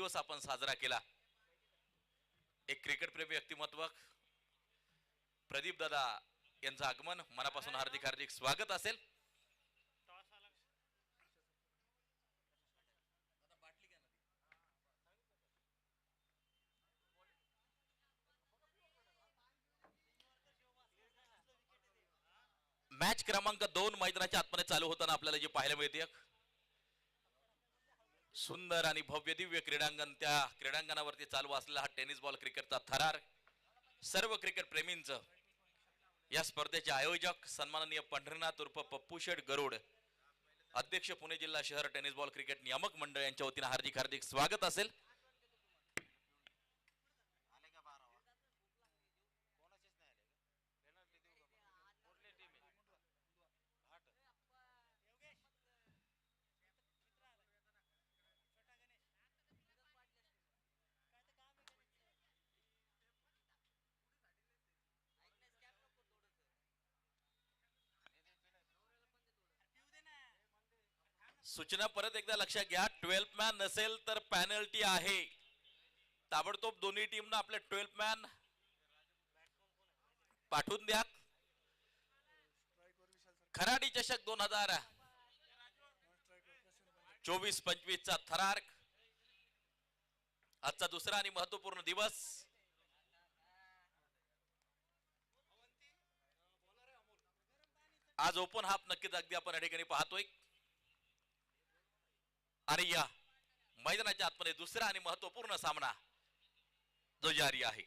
वाढदिवस आपण साजरा केला. एक क्रिकेट प्रेमी व्यक्तिमत्व प्रदीप दादा यांचं आगमन मनापासून हार्दिक हार्दिक स्वागत असेल. मॅच क्रमांक 2 मैदानाच्या आतमध्ये चालू होताना आपल्याला जे पाहायला मिळते सुंदर आणि भव्य दिव्य क्रीडांगण, त्या क्रीडांगणावरती चालू असलेला हा टेनिस बॉल क्रिकेटचा थरार सर्व क्रिकेट प्रेमींचं या स्पर्धेचे आयोजक सन्माननीय पंढरीनाथ उर्फ पप्पू शेठ गरुड, अध्यक्ष पुणे जिल्हा शहर टेनिस बॉल क्रिकेट नियामक मंडळ यांच्या वतीने हार्दिक हार्दिक स्वागत असेल. सूचना परत एकदा लक्षात घ्या, 12 मॅन नसेल तर पेनल्टी आहे. ताबडतोब दोन्ही टीमना आपले 12 मॅन पाठवून द्या. खराडी चषक 2024-25 चा थरार आजचा दुसरा आणि महत्वपूर्ण दिवस. आज ओपन हाफ नक्कीच अगदी आपण या ठिकाणी पाहतोय आणि या मैदानाच्या आतमध्ये दुसरा आणि महत्वपूर्ण सामना जो जारी आहे.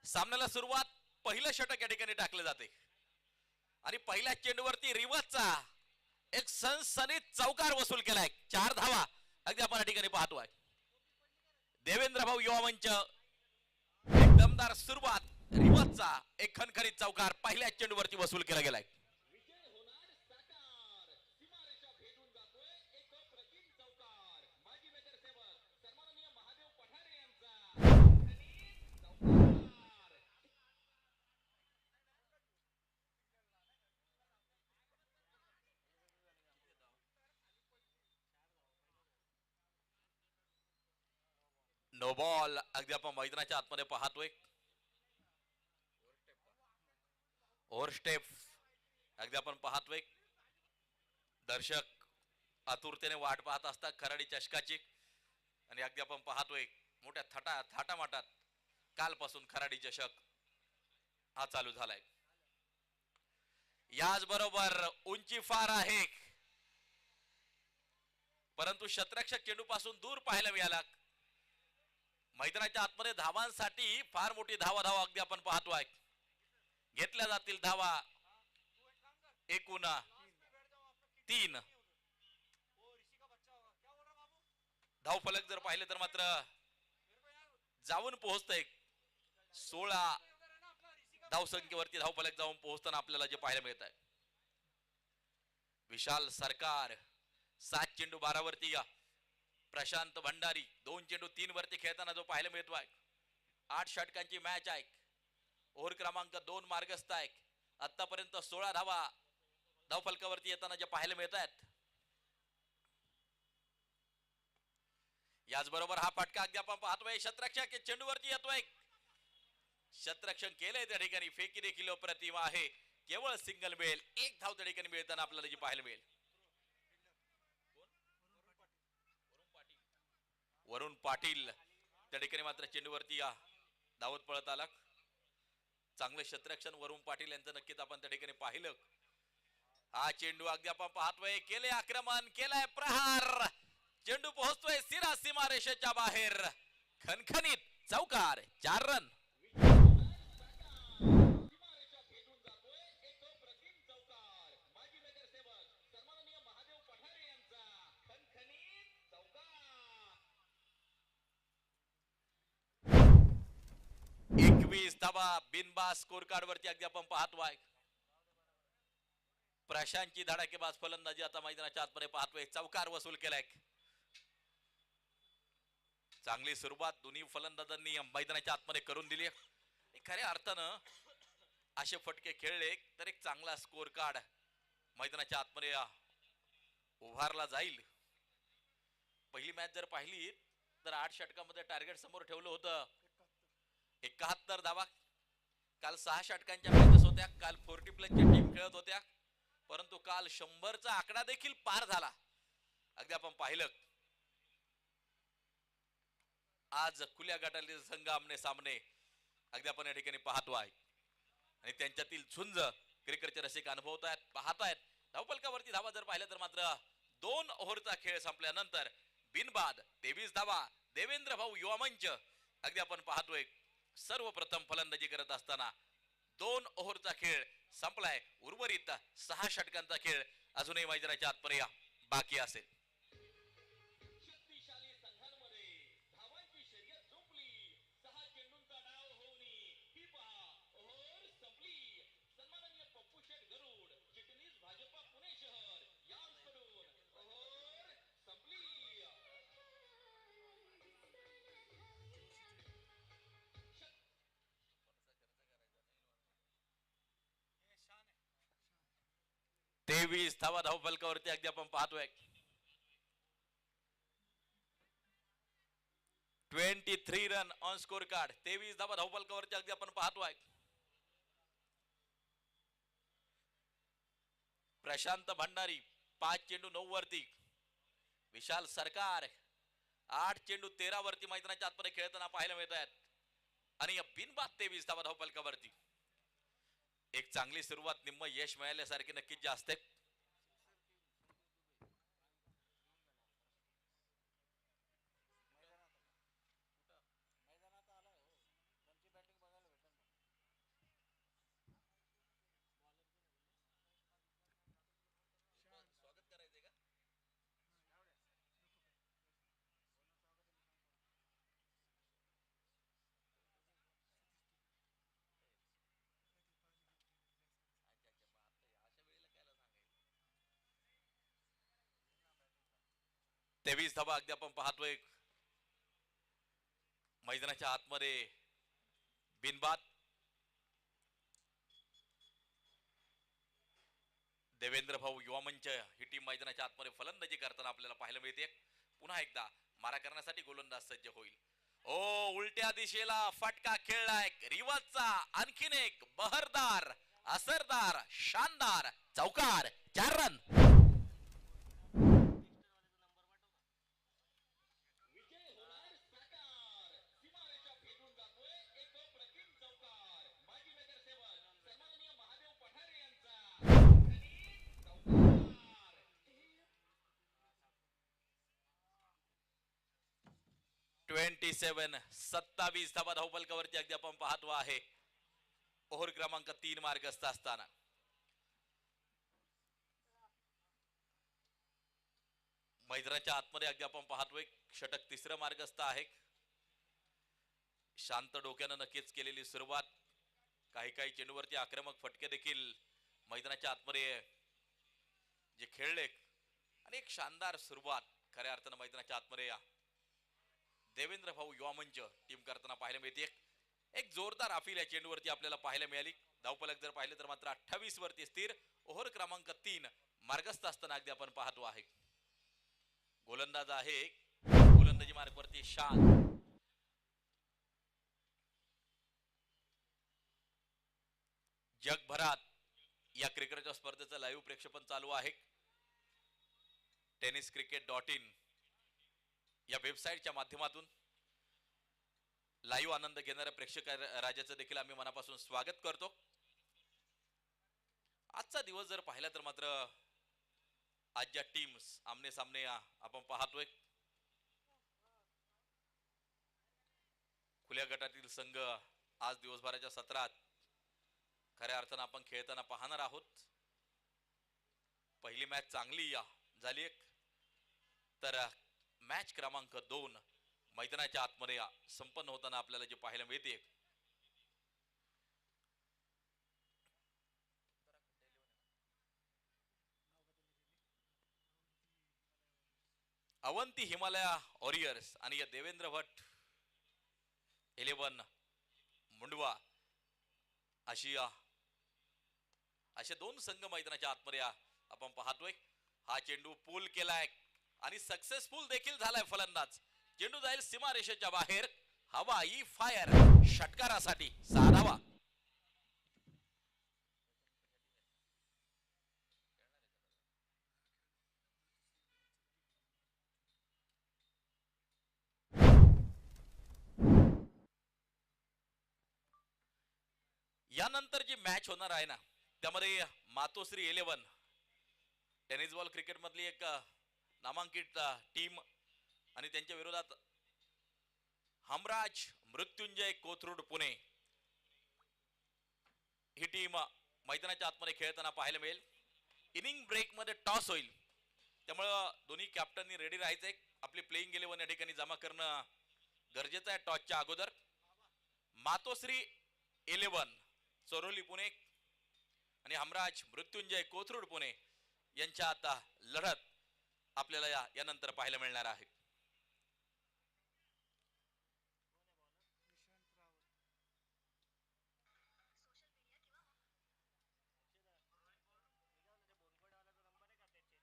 सामन्याला सुरुवात पहिलं षटक या ठिकाणी टाकले जाते आणि पहिल्या चेंडूवरती रिवर्सचा एक सनसनीत चौकार वसूल केलाय. 4 धावा अगदी आपण या ठिकाणी पाहतोय. देवेंद्र भाऊ युवा मंच एक दमदार सुरुवात, रिवर्सचा एक खणखणीत चौकार पहिल्या चेंडूवरती वसूल केला गेलाय. नो बॉल अगदी आपण मैदानाच्या आतमध्ये पाहतोय. ओव्हर स्टेप अगदी आपण पाहतोय. दर्शक आतुरतेने वाट पाहत असतात खराडी चषकाची आणि अगदी आपण पाहतोय मोठ्या थाटामाटात कालपासून खराडी चषक हा चालू झालाय. याच बरोबर उंची फार आहे परंतु शतरक्षक चेंडू पासून दूर पाहायला मिळाला. मैदानाच्या आतमध्ये धावांसाठी फार मोठी धावा अगदी आपण पाहतोय. घेतल्या जातील धावा एकूण 3. धावफलक जर पाहिले तर मात्र जाऊन पोहोचतंय 16 धावसंख्येवरती धावफलक जाऊन पोहोचताना आपल्याला जे पाहायला मिळत आहे. विशाल सरकार 7 चेंडू 12 वरती प्रशांत भंडारी 2 चेंडू 3 वरती खेळताना जो पाहायला मिळतोय. 8 षटकांची मॅच आहे. ओव्हर क्रमांक 2 मार्गस्थ आहे. आतापर्यंत 16 धावा धावफलकावरती येताना जे पाहायला मिळत आहेत. याचबरोबर हा फटका अगदी आपण पाहतोय शतरक्षक चेंडूवरती येतोय. शतरक्षण केलंय त्या ठिकाणी, फेकी देखील अप्रतिम आहे. केवळ सिंगल मिळेल, 1 धाव त्या ठिकाणी मिळताना आपल्याला जे पाहायला मिळेल. वरुण पाटील त्या ठिकाणी मात्र चेंडूवरती धावत पळत आला. चांगलं शतरक्षण वरुण पाटील यांचं नक्कीच आपण त्या ठिकाणी पाहिलं. हा चेंडू अगदी आपण पाहतोय, केले आक्रमण, केलाय प्रहार, चेंडू पोहोचतोय सीरा सीमा रेषेच्या बाहेर, खणखणीत चौकार, 4 रन. धावा बिनबाद स्कोर कार्ड वरती अगदी आपण पाहतोय. प्रशांतची धडाकेबाज फलंदाजी आता मैदानाच्या आतमध्ये पाहतोय. चौकार वसूल केलाय. चांगली सुरुवात दोन्ही फलंदाजांनी मैदानाच्या आतमध्ये करून दिली. खऱ्या अर्थानं असे फटके खेळले तर एक चांगला स्कोर कार्ड मैदानाच्या आतमध्ये उभारला जाईल. पहिली मॅच जर पाहिली तर 8 षटकामध्ये टार्गेट समोर ठेवलं होतं 71 धावा. काल 6 षटकांच्या मॅचेस होत्या. काल 40 प्लसच्या टीम खेळत होत्या, परंतु काल 100चा आकडा देखील पार झाला. अगदी आपण पाहिलं आज खुल्या गटातील संघ आमने सामने अगदी आपण या ठिकाणी पाहतो आहे आणि त्यांच्यातील झुंज क्रिकेटचे रसिक अनुभवतायत पाहतायत. धावफलकावरती धावा जर पाहिलं तर मात्र 2 ओव्हरचा खेळ संपल्यानंतर बिनबाद 23 धावा देवेंद्र भाऊ युवा मंच अगदी आपण पाहतोय. सर्वप्रथम फलंदाजी करत असताना 2 ओव्हरचा खेळ संपलाय. उर्वरित 6 षटकांचा खेळ अजूनही मैदानाच्या आतमध्ये बाकी असेल. तेवीस धावा धावफलकावरती अगदी आपण पाहतोय. 23 रन ऑन स्कोर कार्ड. 23 धावा धावफलकावरती अगदी आपण पाहतोय. प्रशांत भंडारी 5 चेंडू 9 वरती. विशाल सरकार 8 चेंडू 13 वरती मैदानाच्या आतमध्ये खेळताना पाहायला मिळत आहेत आणि या बिनबाद 23 धावा धावफलकावरती एक चांगली सुरुवात निम्म यश मिळाल्यासारखे नक्कीच जास्त. तेवीस धावा अगदी आपण पाहतोय मैदानाच्या आतमध्ये बिनबाद. देवेंद्र भाऊ युवा मंच ही टीम मैदानाच्या आतमध्ये फलंदाजी करताना आपल्याला पाहायला मिळते. पुन्हा एकदा मारा करण्यासाठी गोलंदाज सज्ज होईल. ओ उलट्या दिशेला फटका खेळलाय रिवाजचा. आणखीन एक बहरदार असरदार शानदार चौकार. 4 रन. सेवन 27 धावा धावफलकावरती अगदी आपण पाहतो आहे. ओव्हर क्रमांक 3 मार्गस्थ असताना मैदानाच्या आतमध्ये अगदी आपण पाहतोय षटक 3रं मार्गस्थ आहे. शांत डोक्यानं नक्कीच केलेली सुरुवात. काही चेंडूवरती आक्रमक फटके देखील मैदानाच्या आतमध्ये जे खेळले आणि एक शानदार सुरुवात खऱ्या अर्थानं मैदानाच्या आतमध्ये देवेंद्र भाऊ युवा मंच टीम करताना पाहायला मिळते. एक जोरदार अपील या चेंडूवरती आपल्याला पाहायला मिळाली. धावफलक जर पाहिले तर मात्र 28 वरती स्थिर. ओव्हर क्रमांक 3 मार्गस्थ असताना अगदी आपण पाहतो आहे. गोलंदाज आहे गोलंदाजी मार्गवरती शान. जगभरात या क्रिकेटच्या स्पर्धेचं लाईव्ह प्रेक्षेपण चालू आहे. tenniscricket.in या वेबसाईटच्या माध्यमातून लाईव्ह आनंद घेणाऱ्या प्रेक्षक राजाचं देखील आम्ही मनापासून स्वागत करतो. आजचा दिवस जर पाहिला तर मात्र आज ज्या टीम्स आमने सामने आपण पाहतोय खुल्या गटातील संघ आज दिवसभराच्या सत्रात खऱ्या अर्थानं आपण खेळताना पाहणार आहोत. पहिली मॅच चांगली झाली तर मॅच क्रमांक 2 मैदानाच्या आतमध्ये संपन्न होताना आपल्याला जे पाहायला मिळते अवंती हिमालया वॉरियर्स आणि या देवेंद्र भट 11 मुंडवा असे दोन संघ मैदानाच्या आतमध्ये आपण पाहतोय. हा चेंडू पूल केलाय आणि सक्सेसफुल देखील झालाय फलंदाज. चेंडू जाईल सीमारेषेच्या बाहेर. हवाई फायर षटकारासाठी 6 धावा. यानंतर जी मॅच होणार आहे ना त्यामध्ये मातोश्री 11 टेनिस बॉल क्रिकेट मधली एक नामांकित टीम आणि त्यांच्या विरोधात हमराज मृत्युंजय कोथरूड पुणे ही टीम मैदानाच्या आतमध्ये खेळताना पाहायला मिळेल. इनिंग ब्रेक मध्ये टॉस होईल त्यामुळे दोन्ही कॅप्टननी रेडी राहायचंय. आपली प्लेइंग 11 या ठिकाणी जमा करणं गरजेचं आहे टॉसच्या अगोदर. मातोश्री 11 चोरोली पुणे आणि हमराज मृत्युंजय कोथरूड पुणे यांच्या आता लढत आपल्याला यानंतर पाहायला मिळणार आहे.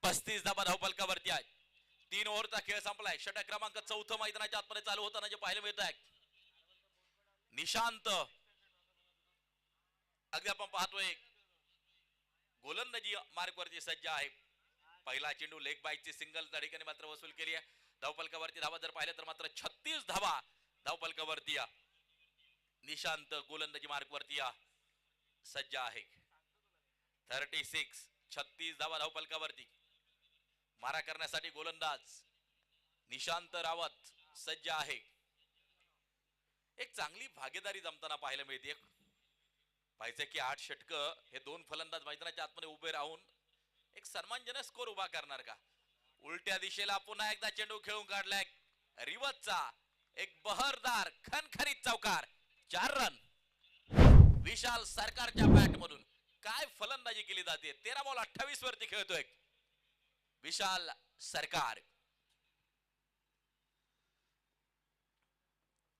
पस्तीस धाबा धावफलकावरती आहे. 3 ओव्हरचा खेळ संपलाय. षटक क्रमांक 4 मैदानाच्या आतमध्ये चालू होताना जे पाहायला मिळत आहे निशांत अगदी आपण पाहतोय गोलंदाजी मार्क वरती सज्ज आहे. पहिला चेंडू लेग बाईकची सिंगल त्या ठिकाणी मात्र वसूल केली आहे. धावफलकावरती धावा जर पाहिलं तर मात्र 36 धावा धावफलकावरती निशांत गोलंदाजी मार्क वरती सज्ज आहे. 36 धावा धावफलकावरती मारा करण्यासाठी गोलंदाज निशांत रावत सज्ज आहे. एक चांगली भागीदारी जमताना पाहायला मिळते. पाहिजे की 8 षटक हे दोन फलंदाज मैदानाच्या आतमध्ये उभे राहून एक सन्मानजनक स्कोर उभा करणार का. उलट्या दिशेला पुन्हा एकदा चेंडू खेळून काढलाय. रिवतचा एक बहरदार खणखणीत चौकार. 4 रन. विशाल सरकारच्या बॅट मधून काय फलंदाजी केली जाते. 13 बॉल 28 वरती खेळतोय विशाल सरकार.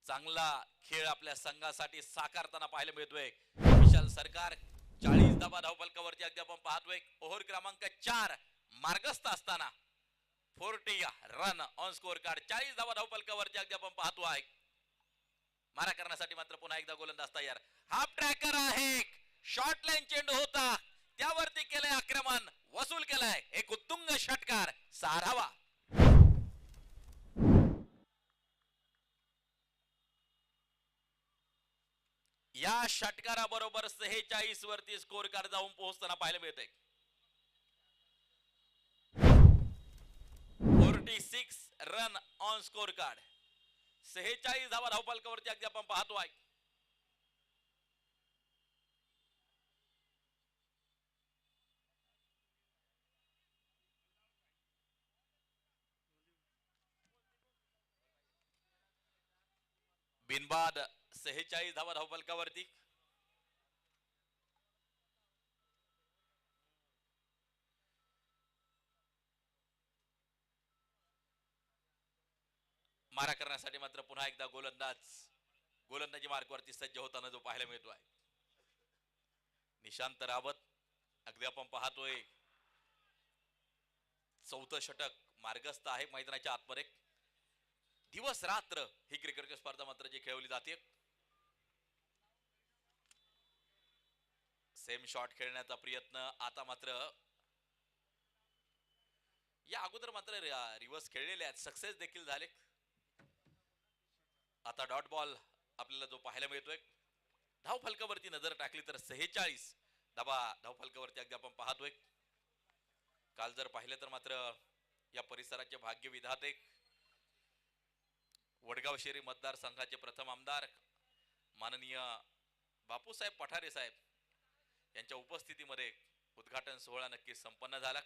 चांगला खेळ आपल्या संघासाठी साकारताना पाहायला मिळतोय विशाल सरकार. 40 धावा धावफलकावरती अगदी आपण पाहतोय. ओव्हर क्रमांक 4 मार्गस्थ असताना 40 रन ऑन स्कोर कार्ड. 40 धावा धावफलकावरती अगदी आपण पाहतो आहे. मारा करण्यासाठी मात्र पुन्हा एकदा गोलंदाज तयार. हाफ ट्रॅकर आहे. शॉर्ट लाईन चेंडू होता त्यावरती केलंय आक्रमण. वसूल केलाय एक उत्तुंग षटकार. 6 धावा. या षटकाराबरोबर 46 वरती स्कोर कार्ड जाऊन पोहोचताना पाहायला मिळतंय. 46 रन ऑन स्कोर कार्ड. 46 धावा धावफलकावरती अगदी आपण पाहतो आहे. बिनबाद 46 धावा धावफलकावरती. मारा करण्यासाठी मात्र पुन्हा एकदा गोलंदाजी मार्कवरती सज्ज होताना जो पाहायला मिळतो आहे निशांत रावत. अगदी आपण पाहतोय 4थं षटक मार्गस्थ आहे मैदानाच्या आतमध्ये. दिवस रात्र ही क्रिकेटची स्पर्धा मात्र जी खेळवली जाते. सेम शॉट खेळण्याचा प्रयत्न आता मात्र या अगोदर मात्र रिव्हर्स खेळलेले आहेत. सक्सेस देखील झाले. आता डॉट बॉल आपल्याला जो पाहायला मिळतोय. धावफलकावरती नजर टाकली तर 46 धावा धावफलकावरती अगदी आपण पाहतोय. काल जर पाहिलं तर मात्र या परिसराचे भाग्य विधाते वडगाव शहरी मतदारसंघाचे प्रथम आमदार माननीय बापूसाहेब पठारे साहेब यांच्या उपस्थितीमध्ये उद्घाटन सोहळा नक्कीच संपन्न झाला.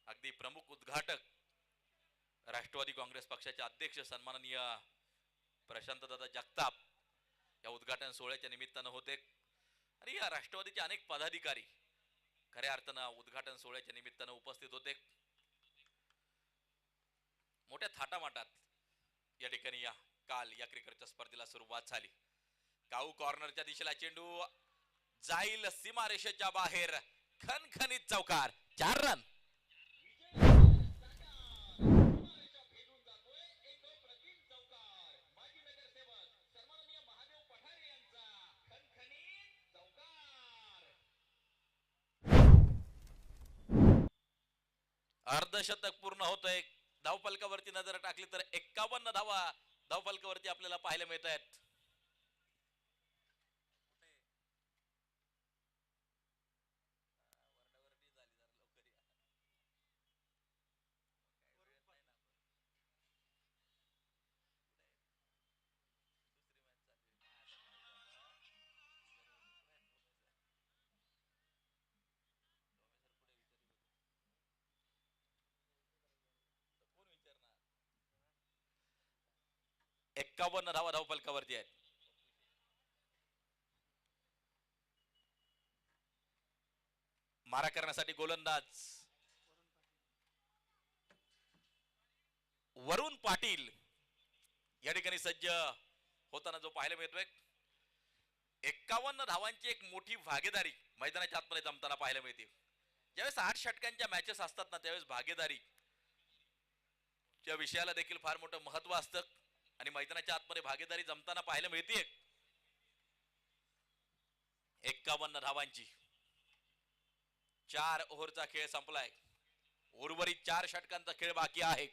अगदी प्रमुख उद्घाटक राष्ट्रवादी काँग्रेस पक्षाचे अध्यक्ष सन्माननीय प्रशांतदादा जगताप या उद्घाटन सोहळ्याच्या निमित्तानं होते आणि या राष्ट्रवादीचे अनेक पदाधिकारी खऱ्या अर्थानं उद्घाटन सोहळ्याच्या निमित्तानं उपस्थित होते. मोठ्या थाटामाटात या ठिकाणी काल या क्रिकेटच्या स्पर्धेला सुरुवात झाली. काऊ कॉर्नरच्या दिशेला चेंडू जाईल सीमारेषेच्या बाहेर, खणखणीत चौकार, 4 रन. अर्धशतक पूर्ण होतंय. धावफलकावरती नजर टाकली तर 51 धावा धावफलकावरती आपल्याला पाहायला मिळत आहेत. एक्कावन्न धावा धावफलकावरती आहेत. मारा करण्यासाठी गोलंदाज वरुण पाटील या ठिकाणी सज्ज होताना जो पाहायला मिळतोय. 51 धावांची एक मोठी भागीदारी मैदानाच्या आतमध्ये जमताना पाहायला मिळते. ज्यावेळेस 8 षटकांच्या मॅचेस असतात ना, त्यावेळेस भागीदारी त्या विषयाला देखील फार मोठं महत्व असतं आणि मैदानाच्या आतमध्ये भागीदारी जमताना पाहायला मिळते. 51 धावांची 4 ओव्हरचा खेळ संपलाय. उर्वरित 4 षटकांचा खेळ बाकी आहे.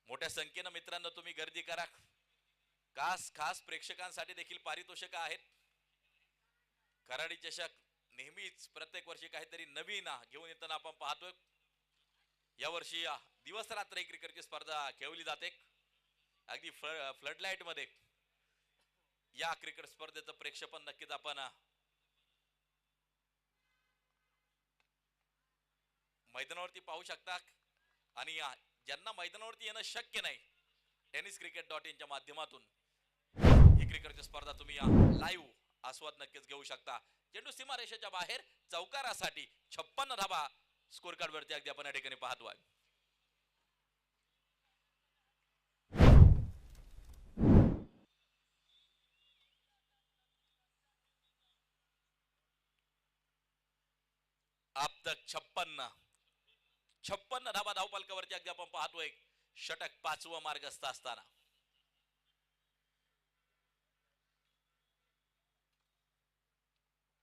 मोठ्या संख्येनं मित्रांनो तुम्ही गर्दी करा. खास प्रेक्षकांसाठी देखील पारितोषिक आहेत. खराडी चषक नेहमीच प्रत्येक वर्षी काहीतरी नवीन घेऊन येताना आपण पाहतोय. या वर्षी दिवस रात्र क्रिकेटची स्पर्धा खेळवली जाते. अगदी फ्लडलाईट मध्ये या क्रिकेट स्पर्धेचं प्रेक्षेपण नक्कीच आपण मैदानावरती पाहू शकता. आणि ज्यांना मैदानावरती येणं शक्य नाही, tenniscricket.in च्या माध्यमातून ही क्रिकेटची स्पर्धा तुम्ही लाईव्ह आस्वाद नक्कीच घेऊ शकता. चेंडू सीमारेषेच्या बाहेर, चौकारासाठी 56 धावा स्कोर कार्ड वरती अगदी आपण या ठिकाणी पाहतोय. अब तक 56 धावा धावफलकावरती अगदी आपण पाहतोय. षटक 5वं मार्गस्थ असताना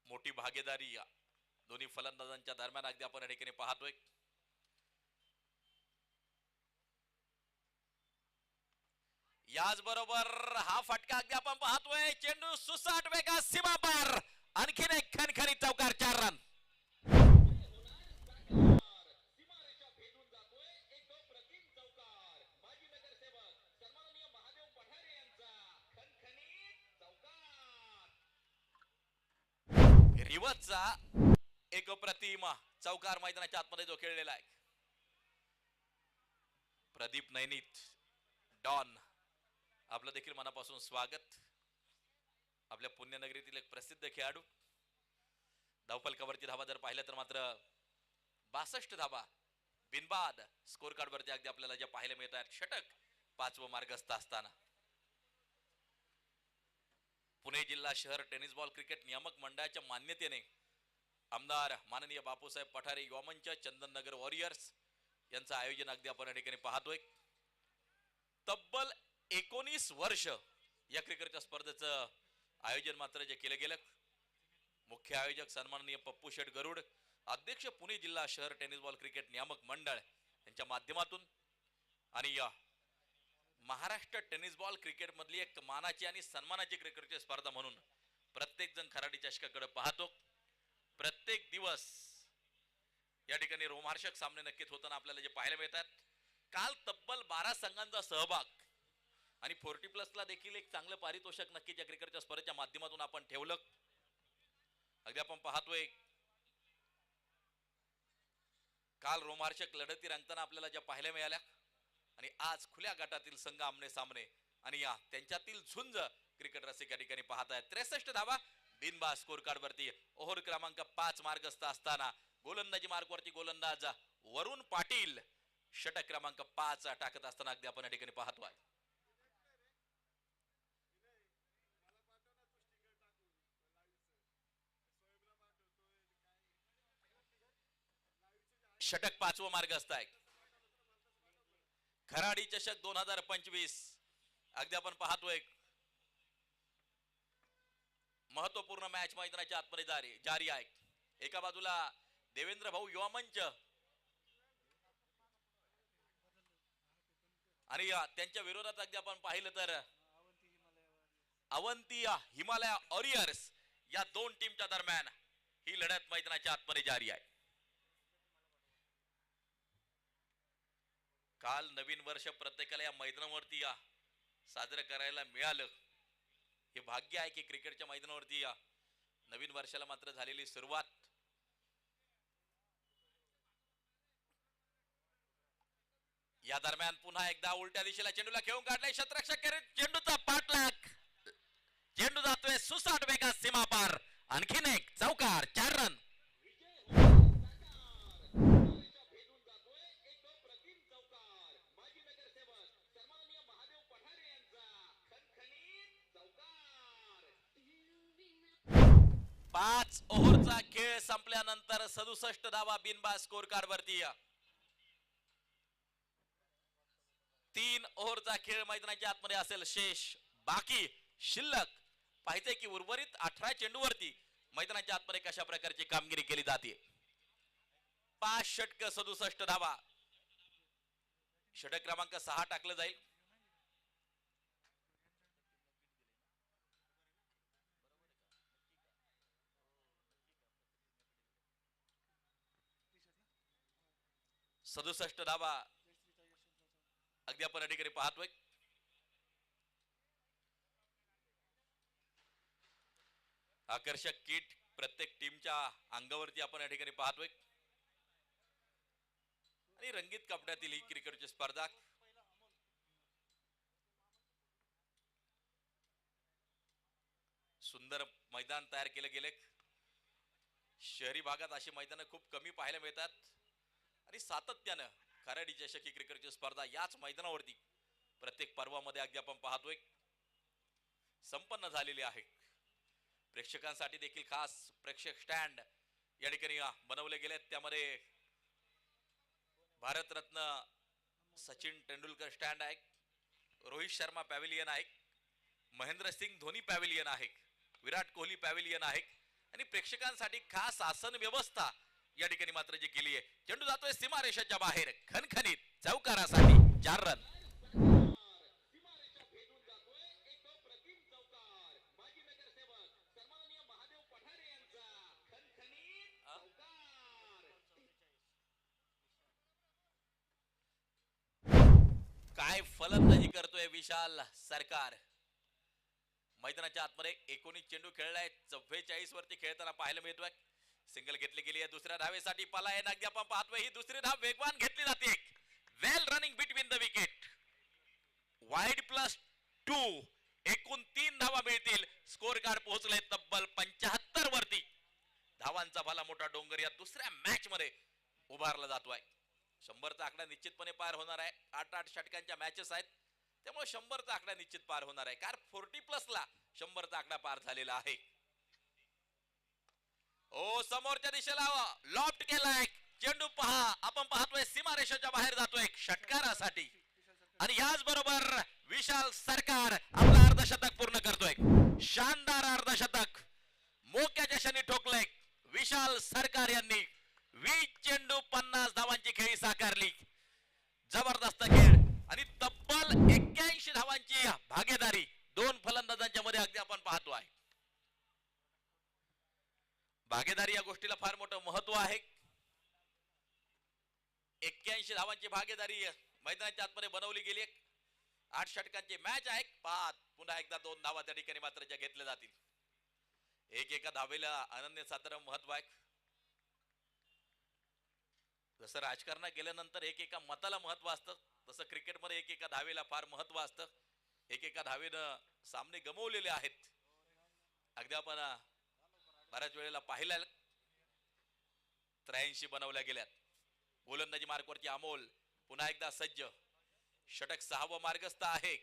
मोठी भागीदारी दोन्ही फलंदाजांच्या दरम्यान अगदी आपण या ठिकाणी पाहतोय. याचबरोबर हा फटका अगदी आपण पाहतोय. चेंडू सुसाट वेगा सीमा पार, आणखीन एक खणखणीत चौकार, 4 रन. रिवतचा एक अप्रतिम चौकार मैदानाच्या आतमध्ये जो खेळलेला आहे. प्रदीप नैनित डॉन, आपलं देखील मनापासून स्वागत. आपल्या पुण्यनगरीतील एक प्रसिद्ध खेळाडू. धावफलकावरती धावा जर पाहिलं तर मात्र 62 धावा बिनबाद स्कोर कार्ड वरती अगदी आपल्याला ज्या पाहायला मिळत आहेत. षटक 5वं मार्गस्थ असताना पुणे जिल्हा शहर टेनिस बॉल क्रिकेट नियामक मंडळाच्या मान्यतेने आमदार माननीय बापूसाहेब पठारे युवा मंच चंदननगर वॉरियर्स यांचं आयोजन अगदी आपण या ठिकाणी पाहतोय. तब्बल 19 वर्ष या क्रिकेटच्या स्पर्धेचं आयोजन मात्र जे केलं गेलं. मुख्य आयोजक सन्माननीय पप्पू शेठ गरुड, अध्यक्ष पुणे जिल्हा शहर टेनिस बॉल क्रिकेट नियामक मंडळ यांच्या माध्यमातून आणि महाराष्ट्र टेनिस बॉल क्रिकेट मधली एक मानाची आणि सन्मानाची क्रिकेटची स्पर्धा म्हणून प्रत्येक जण खराडी चषकाकडे पाहतो. प्रत्येक दिवस या ठिकाणी रोमहर्षक सामने नक्कीच होताना आपल्याला जे पाहायला मिळतात. काल तब्बल 12 संघांचा सहभाग आणि 40+ देखील एक चांगलं पारितोषिक नक्कीच या क्रिकेटच्या स्पर्धेच्या माध्यमातून आपण ठेवलं. अगदी आपण पाहतोय काल रोमहर्षक लढती रंगताना आपल्याला ज्या पाहायला मिळाल्या आणि आज खुल्या गटातील संघ आमने सामने आणि त्यांच्यातील झुंज क्रिकेट रसिक या ठिकाणी पाहत आहेत. 63 धावा बिनबा स्कोर कार्ड वरती ओव्हर क्रमांक 5 मार्गस्थ असताना गोलंदाजी मार्ग वरती गोलंदाज वरुण पाटील षटक क्रमांक 5 टाकत असताना अगदी आपण या ठिकाणी पाहतोय. षटक 5वं मार्गस्थ आहे. खराडी चषक 2025 अगदी आपण पाहतोय. महत्वपूर्ण मॅच मैदानाच्या आतमध्ये जारी आहे. एका बाजूला देवेंद्र भाऊ युवा मंच आणि त्यांच्या विरोधात अगदी आपण पाहिलं तर अवंती हिमालय वॉरियर्स या दोन टीमच्या दरम्यान ही लढत मैदानाच्या आतमध्ये जारी आहे. काल नवीन वर्ष प्रत्येकाला या मैदानावरती साजरं करायला मिळालं. हे भाग्य आहे की क्रिकेटच्या मैदानावरती नवीन वर्षाला मात्र झालेली सुरुवात. या दरम्यान पुन्हा एकदा उलट्या दिशेला चेंडूला खेळून काढलाय क्षेत्ररक्षक करीत चेंडूचा पाठलाग. चेंडू जातोय सुसाट वेगात सीमा पार. आणखीन एक चौकार 4 रन. पाच ओव्हरचा खेळ संपल्यानंतर 67 धावा बिनबाद स्कोर कार्ड वरती. 3 ओव्हरचा खेळ मैदानाच्या आतमध्ये असेल शेष. बाकी शिल्लक पाहिजे की उर्वरित 18 चेंडूवरती मैदानाच्या आतमध्ये कशा प्रकारची कामगिरी केली जाते. 5 षटक 67 धावा. षटक क्रमांक 6 टाकलं जाईल. सदुसष्ट धावा अगदी आपण या ठिकाणी पाहतोय. आकर्षक किट प्रत्येक टीमच्या अंगावरती आपण या ठिकाणी पाहतोय आणि रंगीत कपड्यातील ही क्रिकेटची स्पर्धा. सुंदर मैदान तयार केले गेले. शहरी भागात अशी मैदान खूप कमी पाहायला मिळतात आणि सातत्यानं खराडी चषक क्रिकेटची स्पर्धा याच मैदानावरती प्रत्येक पर्वामध्ये अगदी आपण पाहतोय संपन्न झालेली आहे. प्रेक्षकांसाठी देखील खास प्रेक्षक स्टँड या ठिकाणी बनवले गेले. त्यामध्ये भारतरत्न सचिन तेंडुलकर स्टँड आहे, रोहित शर्मा पॅव्हिलियन आहे, महेंद्रसिंग धोनी पॅव्हिलियन आहे, विराट कोहली पॅव्हिलियन आहे आणि प्रेक्षकांसाठी खास आसन व्यवस्था या ठिकाणी मात्र जी केली आहे. चेंडू जातोय सीमारेषेच्या बाहेर खणखणीत चौकारासाठी 4 रन. काय फलंदाजी करतोय विशाल सरकार. मैदानाच्या आतमध्ये 19 चेंडू खेळलाय. 44 वरती खेळताना पाहायला मिळतोय. सिंगल घेतली गेली आहे. दुसऱ्या धावेसाठी पलायन अगदी आपण पाहतोय. ही दुसरी धाव वेगवान घेतली जाते. Well running between the wicket. Wide +2 एकूण 3 धावा मिळतील. स्कोर कार्ड पोहोचले तब्बल 75 वरती. धावांचा भला मोठा डोंगर या दुसऱ्या मॅच मध्ये उभारला जातोय. 100चा आकडा निश्चितपणे पार होणार आहे. 8-8 षटकांच्या मॅचेस आहेत त्यामुळे 100चा आकडा निश्चित पार होणार आहे. कारण 40+ ला 100चा आकडा पार झालेला आहे. ओ समोरच्या दिशेला लॉफ्ट केलाय. चेंडू पहा आपण पाहतोय सीमारेषेच्या बाहेर जातोय षटकारासाठी आणि याच बरोबर विशाल सरकार आपला अर्धशतक पूर्ण करतोय. शानदार अर्धशतक मोक्याच्या क्षणी ठोकलंय विशाल सरकार यांनी. 20 चेंडू 50 धावांची खेळी साकारली. जबरदस्त खेळ आणि तब्बल 81 धावांची भागीदारी दोन फलंदाजांच्या मध्ये अगदी आपण पाहतो आहे. भागीदारी या गोष्टीला फार मोठं महत्व आहे. 81 धावांची भागीदारी मैदानाच्या आतमध्ये बनवली गेली. 8 षटकांची मॅच आहे. पुन्हा एकदा 2 धावा त्या ठिकाणी मात्र ज्या घेतल्या जातील. एका धावेला अनन्यसाधारण महत्व आहे. जसं राजकारणात गेल्यानंतर एका मताला महत्व असतं तसं क्रिकेटमध्ये एका धावेला फार महत्व असतं. एका धावेनं सामने गमवलेले आहेत. अगदी आपण बऱ्याच वेळेला पाहिलं 83 बनवल्या गेल्यात. गोलंदाजी मार्कवरती अमोल पुन्हा एकदा सज्ज, षटक 6वं मार्गस्थ आहे.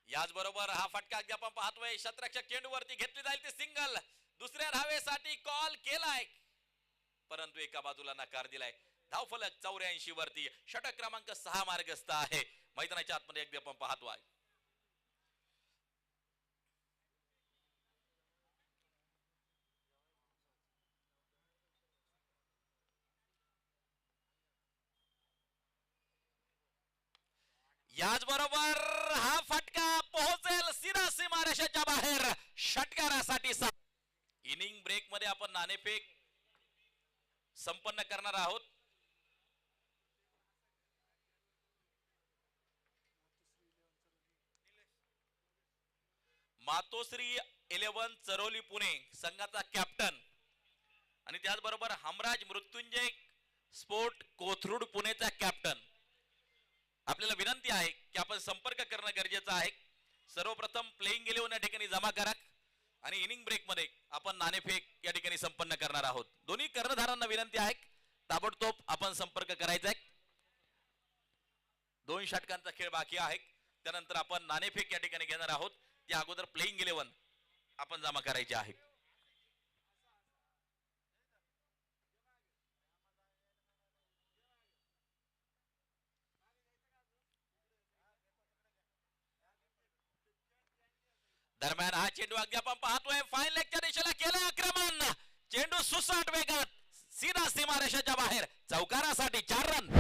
याचबरोबर हा फटका अगदी आपण पाहतोय, शतरक्षक चेंडूवरती घेतली जाईल ती सिंगल. दुसऱ्या धावेसाठी कॉल केलाय, परंतु एका बाजूला नकार दिलाय. धावफलक 84 वरती षटक क्रमांक 6 मार्गस्थ आहे. मैदानाच्या आतमध्ये अगदी आपण पाहतोय. याचबरोबर हा फटका पोहोचेल सीधा सीमारेषेच्या बाहेर. षटकारासाठी इनिंग ब्रेक मध्ये आपण नाणेफेक संपन्न करणार आहोत. मातोश्री 11 चरोली पुणे संघाचा कॅप्टन आणि त्याचबरोबर हमराज मृत्युंजय स्पोर्ट कोथरूड पुणेचा कॅप्टन, आपल्याला विनंती आहे की आपण संपर्क करणं गरजेचं आहे. सर्वप्रथम प्लेइंग 11 या ठिकाणी जमा करा आणि इनिंग ब्रेक मध्ये आपण नाणेफेक या ठिकाणी संपन्न करणार आहोत. दोन्ही कर्णधारांना विनंती आहे ताबडतोब आपण संपर्क करायचा आहे. 2 षटकांचा खेळ बाकी आहे, त्यानंतर आपण नाणेफेक या ठिकाणी घेणार आहोत. त्या अगोदर प्लेइंग 11 आपण जमा करायचे आहे. दरम्यान हा चेंडू अगदी आपण पाहतोय फाईन लेगच्या दिशेला केलं आक्रमण. चेंडू सुसाट वेगात सीधा सीमारेषेच्या बाहेर. चौकारासाठी 4 रन.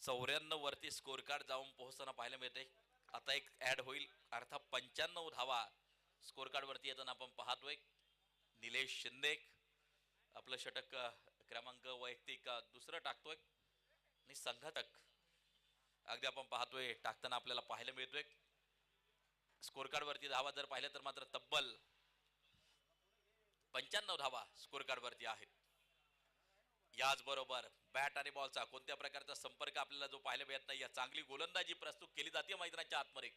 चौऱ्याण्णव वरती स्कोर कार्ड जाऊन पोहोचताना पाहायला मिळते. आता एक ऍड होईल, अर्थात 95 धावा स्कोर कार्ड वरती येताना आपण पाहतोय. निलेश शिंदे आपलं षटक क्रमांक वैयक्तिक दुसरं टाकतोय आणि संघटक अगदी आपण पाहतोय टाकताना आपल्याला पाहायला मिळतोय. स्कोर कार्ड वरती धावा जर पाहिलं तर मात्र तब्बल 95 धावा स्कोर कार्ड वरती आहेत. याचबरोबर बॅट आणि बॉलचा कोणत्या प्रकारचा संपर्क आपल्याला जो पाहायला मिळत नाही. या चांगली गोलंदाजी प्रस्तुत केली जाते मैदानाच्या आतमध्ये.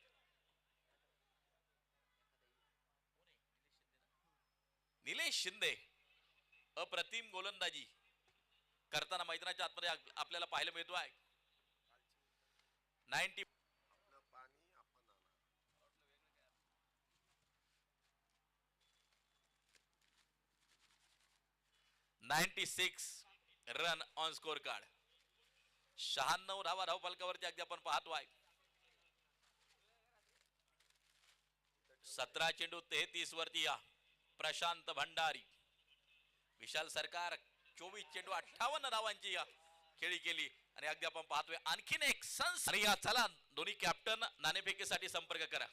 निलेश शिंदे अप्रतिम गोलंदाजी करताना मैदानाच्या आतमध्ये आपल्याला पाहायला मिळतो आहे. 96 रन ऑन स्कोर कार्ड. 96 धावा धाव फलकावरती अगदी आपण पाहतो आहे. 17 चेंडू 33 वरती या प्रशांत भंडारी. विशाल सरकार 24 चेंडू 58 धावांची या खेळी केली आणि अगदी आपण पाहतोय आणखीन एक संस. आणि या चला दोन्ही कॅप्टन नाणेफेकीसाठी संपर्क करा.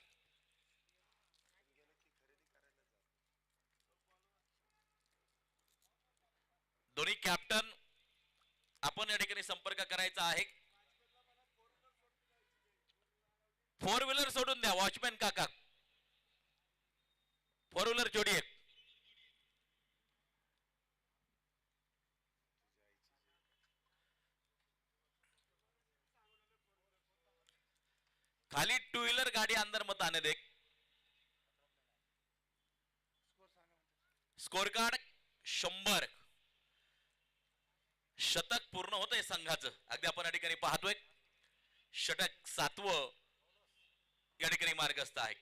दोन्ही कॅप्टन आपण या ठिकाणी संपर्क करायचा आहे. 4 व्हीलर सोडून द्या वॉचमॅन काका. 4 व्हीलर जोडी एक. खाली 2 व्हीलर गाड़ी अंदर मत आने दे. Score card 100. शतक पूर्ण होतंय संघाचं. अगदी आपण या ठिकाणी पाहतोय षटक 7वं या ठिकाणी मार्गस्थ आहे.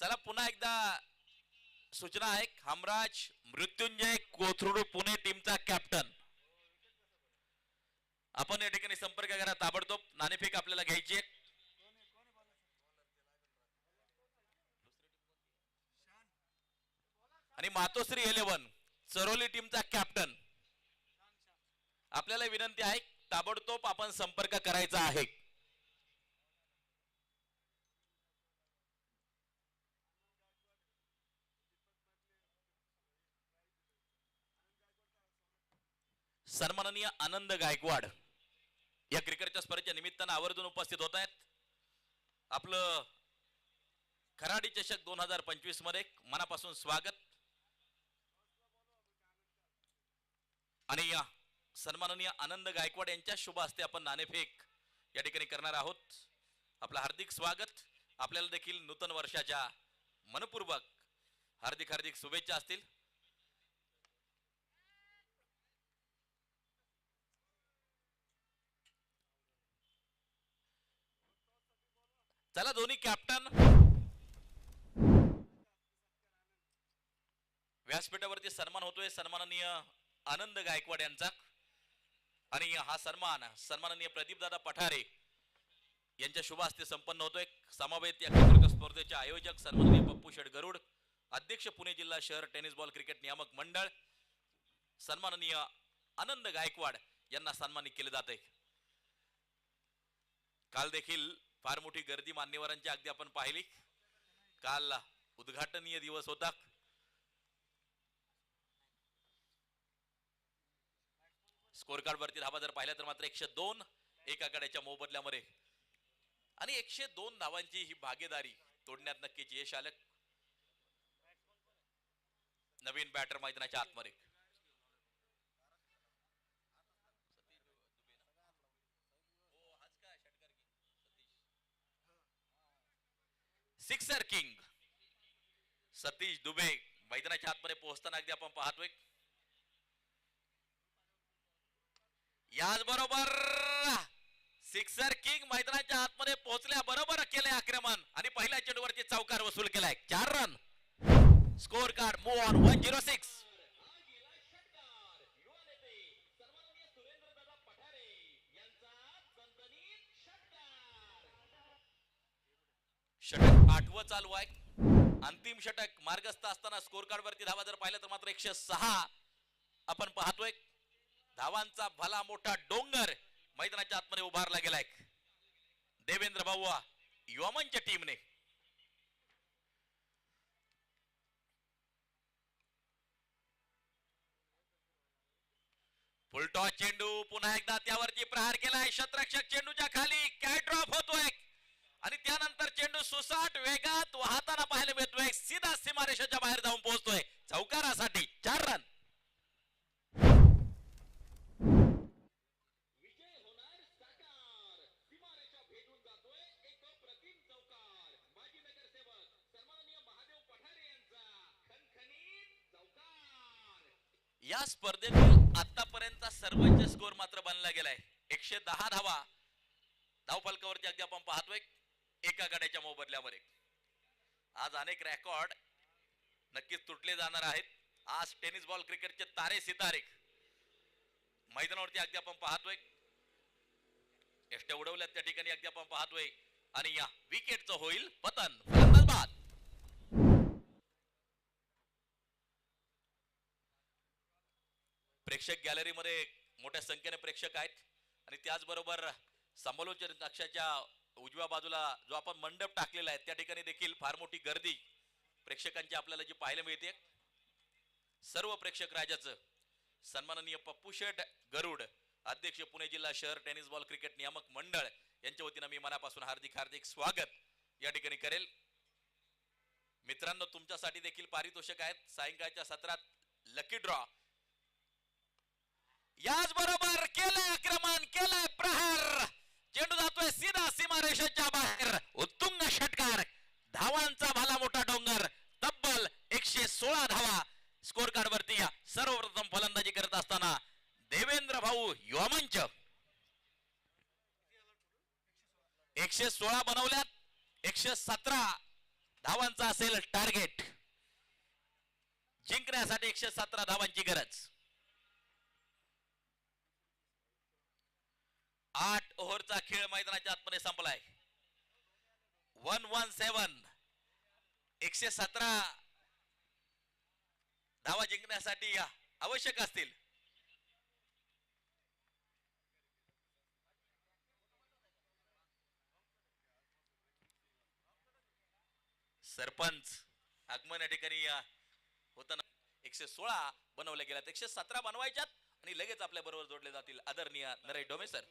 चला पुन्हा एकदा सूचना आहे. हमराज मृत्युंजय कोथरूड पुणे टीमचा कॅप्टन आपण या ठिकाणी संपर्क करा ताबडतोब. नाणेफेक आपल्याला घ्यायची आहे. आणि मातोश्री 11 चरोली टीमचा कॅप्टन आपल्याला विनंती आहे ताबडतोब आपण संपर्क करायचा आहे. सन्माननीय आनंद गायकवाड या क्रिकेटच्या स्पर्धेच्या निमित्तानं आवर्जून उपस्थित होत आहेत. आपलं खराडी चषक 2025 मध्ये मनापासून स्वागत आणि सन्माननीय आनंद गायकवाड यांच्या शुभ हस्ते आपण नाणेफेक या ठिकाणी करणार आहोत. आपलं हार्दिक स्वागत. आपल्याला देखील नूतन वर्षाच्या मनपूर्वक हार्दिक हार्दिक शुभेच्छा असतील. चला दोन्ही कॅप्टन व्यासपीठावरती सन्मान होतोय सन्माननीय आनंद गायकवाड यांचा आणि हा सन्माननीय प्रदीप दादा पठारे यांच्या शुभ हस्ते संपन्न होतोय. समवेत या क्रिकेट स्पर्धेचे आयोजक सन्माननीय पप्पू शेठ गरुड, अध्यक्ष पुणे जिल्हा शहर टेनिस बॉल क्रिकेट नियामक मंडळ सन्माननीय आनंद गायकवाड यांना सन्मानित केले जाते. काल देखील फार मोठी गर्दी मान्यवरांची अगदी आपण पाहिली. काल उद्घाटनीय दिवस होता. स्कोर कार्ड वरती धावा जर पाहिल्या तर मात्र 102 एका गड्याच्या मोबदल्यामध्ये आणि 102 धावांची ही भागीदारी तोडण्यात नक्कीच यश आलं. नवीन बॅटर मैदानाच्या आतमध्ये सिक्सर किंग सतीश दुबे मैदानाच्या आतमध्ये पोहोचताना अगदी आपण पाहतोय. याचबरोबर सिक्सर किंग मैदानाच्या आतमध्ये पोहोचल्या बरोबर केले आक्रमण आणि पहिल्या चेंडूवरती चौकार वसूल केलाय. 4 run. Score card move on 106. षटक 8वं चालू आहे. अंतिम षटक मार्गस्थ असताना स्कोर कार्ड वरती धावा जर पाहिलं तर मात्र 106 आपण पाहतोय. धावांचा भला मोठा डोंगर मैदानाच्या आतमध्ये उभारला गेलाय. देवेंद्र भाऊ युवामनच्या टीमने फुलटॉस चेंडू पुन्हा एकदा त्यावरती प्रहार केलाय. शतरक्षक चेंडूच्या खाली काय ड्रॉप होतोय आणि त्यानंतर चेंडू सुसाट वेगात वाहताना पाहायला मिळतोय. सीधा सीमारेषेच्या बाहेर जाऊन पोहोचतोय चौकारासाठी. 4 रन. या स्पर्धेतील आतापर्यंत सर्वोच्च स्कोर मात्र बनला गेलाय. 110 धावा धावफलकावरती अगदी आपण पाहतोय एका गड्याच्या मोबदल्यामध्ये. आज अनेक रेकॉर्ड नक्कीच तुटले जाणार आहेत. आज टेनिस बॉल क्रिकेटचे तारे सितारे मैदानावरती अगदी आपण पाहतोय. एष्ट्या उडवल्यात त्या ठिकाणी अगदी आपण पाहतोय आणि या विकेटचं होईल पतन. फलंदाज बाद. प्रेक्षक गॅलरीमध्ये मोठ्या संख्येने प्रेक्षक आहेत आणि त्याचबरोबर समालोचन कक्षाच्या उजव्या बाजूला जो आपण मंडप टाकलेला आहे त्या ठिकाणी देखील फार मोठी गर्दी प्रेक्षकांची आपल्याला जी पाहायला मिळते. सर्व प्रेक्षक राजाचं सन्माननीय पप्पू शेठ गरुड, अध्यक्ष पुणे जिल्हा शहर टेनिस बॉल क्रिकेट नियामक मंडळ यांच्या वतीनं मी मनापासून हार्दिक हार्दिक स्वागत या ठिकाणी करेल. मित्रांनो, तुमच्यासाठी देखील पारितोषिक आहेत. सायंकाळच्या सत्रात लकी ड्रॉ. याच बरोबर केलंय आक्रमण, केलंय प्रहार. चेंडू जातोय सीधा सीमारेषेच्या बाहेर. उत्तुंग षटकार. धावांचा भला मोठा डोंगर. तब्बल 116 धावा स्कोर कार्ड वरती. सर्वप्रथम फलंदाजी करत असताना देवेंद्र भाऊ युवामंच 116 बनवल्यात. 117 धावांचा असेल टार्गेट. जिंकण्यासाठी 117 धावांची गरज. 8 ओव्हरचा खेळ मैदानाच्या आतमध्ये संपलाय. 117 117 धावा जिंकण्यासाठी आवश्यक असतील. सरपंच आगमन या ठिकाणी होताना 116 बनवल्या गेल्यात. 117 बनवायच्यात आणि लगेच आपल्या बरोबर जोडले जातील आदरणीय नरेश डोमे सर.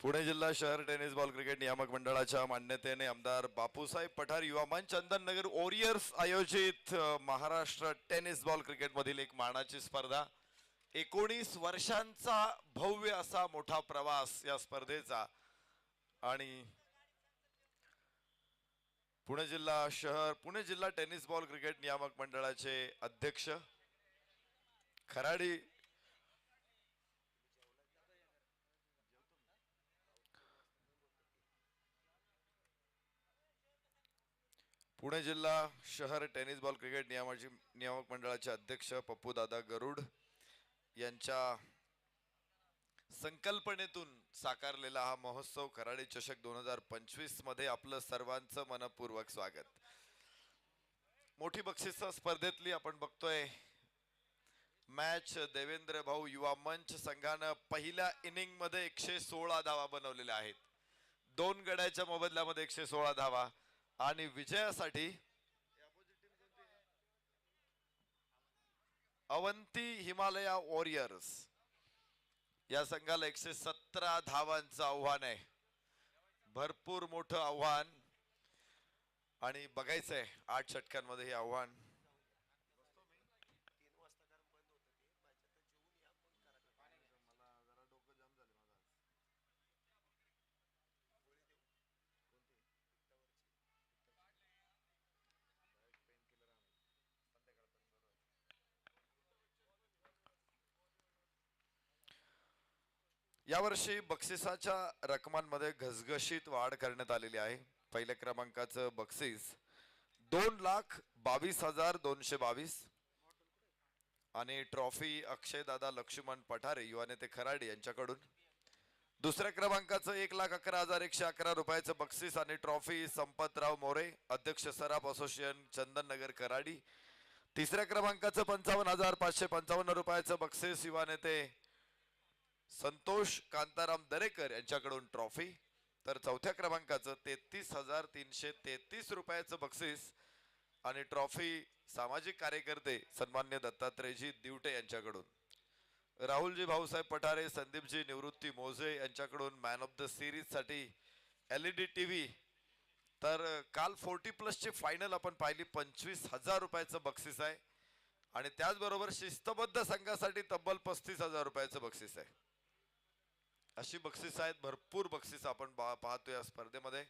पुणे जिल्हा शहर टेनिस बॉल क्रिकेट नियामक मंडळाच्या मान्यतेने आमदार बापूसाहेब पठार युवा मंच चंदननगर वॉरियर्स आयोजित महाराष्ट्र टेनिस बॉल क्रिकेट मधील एक मानाची स्पर्धा 19 वर्षांचा भव्य असा मोठा प्रवास या स्पर्धेचा आणि पुणे जिल्हा टेनिस बॉल क्रिकेट नियामक मंडळाचे अध्यक्ष खराडी पुणे जिल्हा शहर टेनिस बॉल क्रिकेट नियामक मंडळाचे अध्यक्ष पप्पू दादा गरुड यांच्या संकल्पनेतून साकारलेला हा महोत्सव खराडी चषक 2025 मध्ये आपलं सर्वांचं मनपूर्वक स्वागत। मोठी बक्षीस स्पर्धेतली आपण बघतोय मॅच देवेंद्र भाऊ युवा मंच संघानं पहिल्या इनिंग मध्ये 116 धावा बनवलेल्या आहेत। 2 गड्याच्या मोबदल्यामध्ये 116 धावा आणि विजयासाठी अवंती हिमालया वॉरियर्स या संघाला 117 धावांचं आव्हान आहे। भरपूर मोठं आव्हान आणि बघायचंय 8 षटकांमध्ये हे आव्हान। यावर्षी बक्षिसाच्या रकमांमध्ये घसघशीत वाढ करण्यात आलेली आहे। पहिल्या क्रमांकाचं बक्षीस 2,22,222 आणि ट्रॉफी अक्षय दादा लक्ष्मण पठारे युवा नेते खराडी यांच्याकडून। दुसऱ्या क्रमांकाचं 1,11,111 रुपयाचं बक्षीस आणि ट्रॉफी संपतराव मोरे अध्यक्ष सराफ असोसिएशन चंदननगर खराडी। तिसऱ्या क्रमांकाचं 55,555 रुपयाचं बक्षीस युवा नेते संतोष कांताराम दरेकर यांच्याकडून ट्रॉफी। तर चौथ्या क्रमांकाचं 33,333 रुपयाचं बक्षीस आणि ट्रॉफी सामाजिक कार्यकर्ते सन्मान्य दत्तात्रेयजी दिवटे यांच्याकडून। राहुलजी भाऊसाहेब पठारे संदीपजी निवृत्ती मोजे यांच्याकडून मॅन ऑफ द सिरीज साठी LED टीव्ही। तर काल 40+ ची फायनल आपण पाहिली 25,000 रुपयाचं बक्षीस आहे आणि त्याचबरोबर शिस्तबद्ध संघासाठी तब्बल 35,000 रुपयाचं बक्षीस आहे। अशी बक्षीस आहेत, भरपूर बक्षीस आपण पाहतो या स्पर्धेमध्ये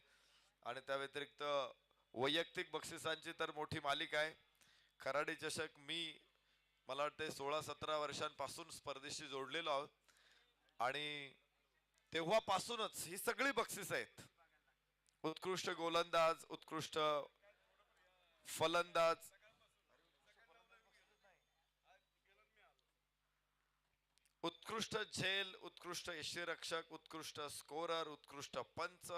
आणि त्या व्यतिरिक्त वैयक्तिक बक्षिसांची तर मोठी मालिका आहे। खराडी चषक मला वाटते 16-17 वर्षांपासून स्पर्धेशी जोडलेलो आहोत आणि तेव्हापासूनच ही सगळी बक्षीस आहेत। उत्कृष्ट गोलंदाज, उत्कृष्ट फलंदाज, उत्कृष्ट झेल, उत्कृष्ट यष्टीरक्षक, उत्कृष्ट स्कोरर, उत्कृष्ट पंच,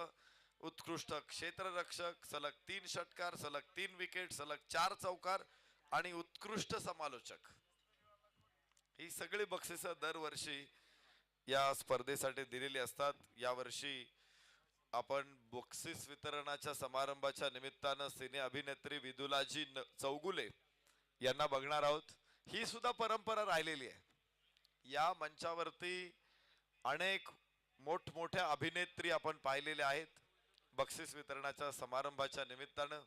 उत्कृष्ट क्षेत्ररक्षक, सलग 3 षटकार, सलग 3 विकेट, सलग 4 चौकार आणि उत्कृष्ट समालोचक, ही सगळी बक्षिसं दरवर्षी या स्पर्धेसाठी दिलेली असतात। यावर्षी आपण बक्षीस वितरणाच्या समारंभाच्या निमित्तानं सिने अभिनेत्री विदुलाजी चौगुले यांना बघणार आहोत। ही सुद्धा परंपरा राहिलेली आहे। या मंचावरती अनेक मोठमोठ्या अभिनेत्री आपण पाहिलेल्या आहेत बक्षीस वितरणाच्या समारंभाच्या निमित्तानं।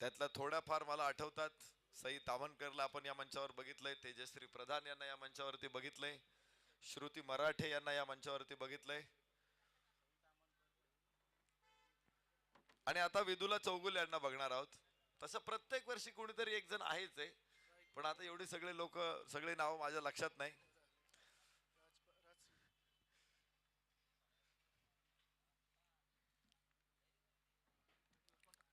त्यातला थोड्याफार मला आठवतात। सई तावणकरला आपण या मंचावर बघितलंय, तेजश्री प्रधान यांना या मंचावरती बघितलंय, श्रुती मराठे यांना या मंचावरती बघितलंय आणि आता विदुला चौगुले यांना बघणार आहोत। तसं प्रत्येक वर्षी कोणीतरी एक जण आहेच आहे, पण आता एवढी सगळे नाव माझ्या लक्षात नाही।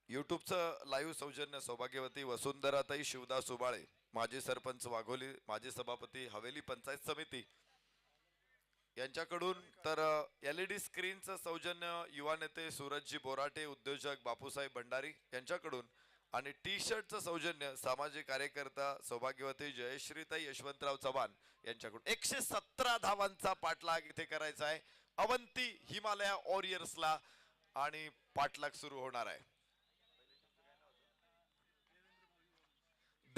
युट्यूबचं लाईव्ह सौजन्य सौभाग्यवती वसुंधराताई शिवदास उबाळे, माजी सरपंच वाघोली, माजी सभापती हवेली पंचायत समिती यांच्याकडून। तर LED स्क्रीनचं सौजन्य युवा नेते सूरजजी बोराटे, उद्योजक बापूसाहेब भंडारी यांच्याकडून आणि टी-शर्टचं सौजन्य सामाजिक कार्यकर्ता सौभाग्यवती जयश्रीताई यशवंतराव चव्हाण यांच्याकडून। 117 धावांचा पाठलाग इथे करायचा आहे अवंती हिमालया वॉरियर्सला आणि पाठलाग सुरू होणार आहे।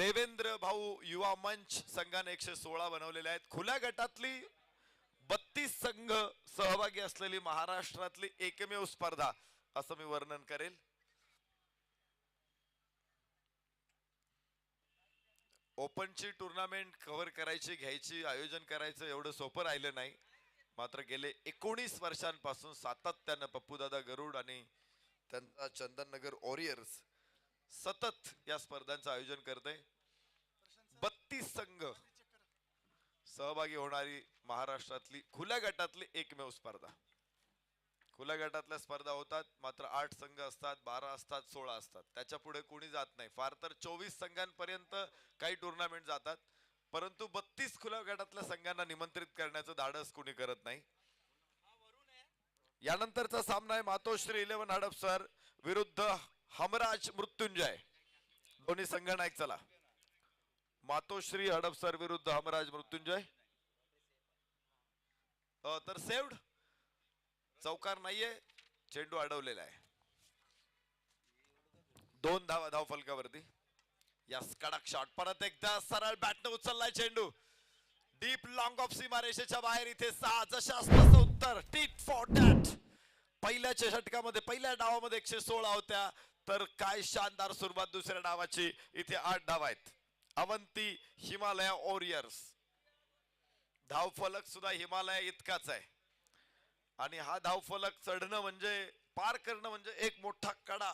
देवेंद्र भाऊ युवा मंच संघाने 116 बनवलेले आहेत. खुल्या गटातली 32 संघ सहभागी असलेली महाराष्ट्रातली एकमेव स्पर्धा असं मी वर्णन करेल. ओपनची टुर्नामेंट कव्हर करायची, घ्यायची, आयोजन करायचं एवढं सोपं राहिलं नाही. मात्र गेले 19 वर्षांपासून सातत्यानं पप्पूदादा गरुड आणि त्यांचा चंदननगर वॉरियर्स सतत या स्पर्धांचं आयोजन करते. 32 संघ सहभागी होणारी महाराष्ट्रातली खुल्या गटातली एकमेव स्पर्धा. खुल्या गटातल्या स्पर्धा होतात मात्र 8 संघ असतात, 12 असतात, 16 असतात, त्याच्या पुढे कोणी जात नाही. फार तर 24 संघांपर्यंत काही टुर्नामेंट जातात, परंतु 32 खुल्या गटातल्या संघांना निमंत्रित करण्याचं धाडस कोणी करत नाही. यानंतरचा सामना आहे मातोश्री 11 हडपसर विरुद्ध हमराज मृत्युंजय. दोन्ही संघ नायक. चला, मातोश्री हडपसर विरुद्ध हमराज मृत्युंजय. तर सेव्ड, चौकार नाहीये, चेंडू अडवलेला आहे. 2 धावा धाव फलकावरती. यस, कडक शॉट. परत एकदा सरळ बॅटने उचललाय चेंडू डीप लॉंग ऑफ सीमारेषेच्या बाहेर. इथे 6 जशास तसं उत्तर. Tit for tat. पहिल्याच्या षटकामध्ये, पहिल्या डावामध्ये 116 होत्या, तर काय शानदार सुरुवात दुसऱ्या डावाची. इथे 8 धावा आहेत. अवंती हिमालय वॉरियर्स. धावफलक सुद्धा हिमालय इतकाच आहे आणि हा धावफलक चढणं म्हणजे, पार करणं म्हणजे एक मोठा कडा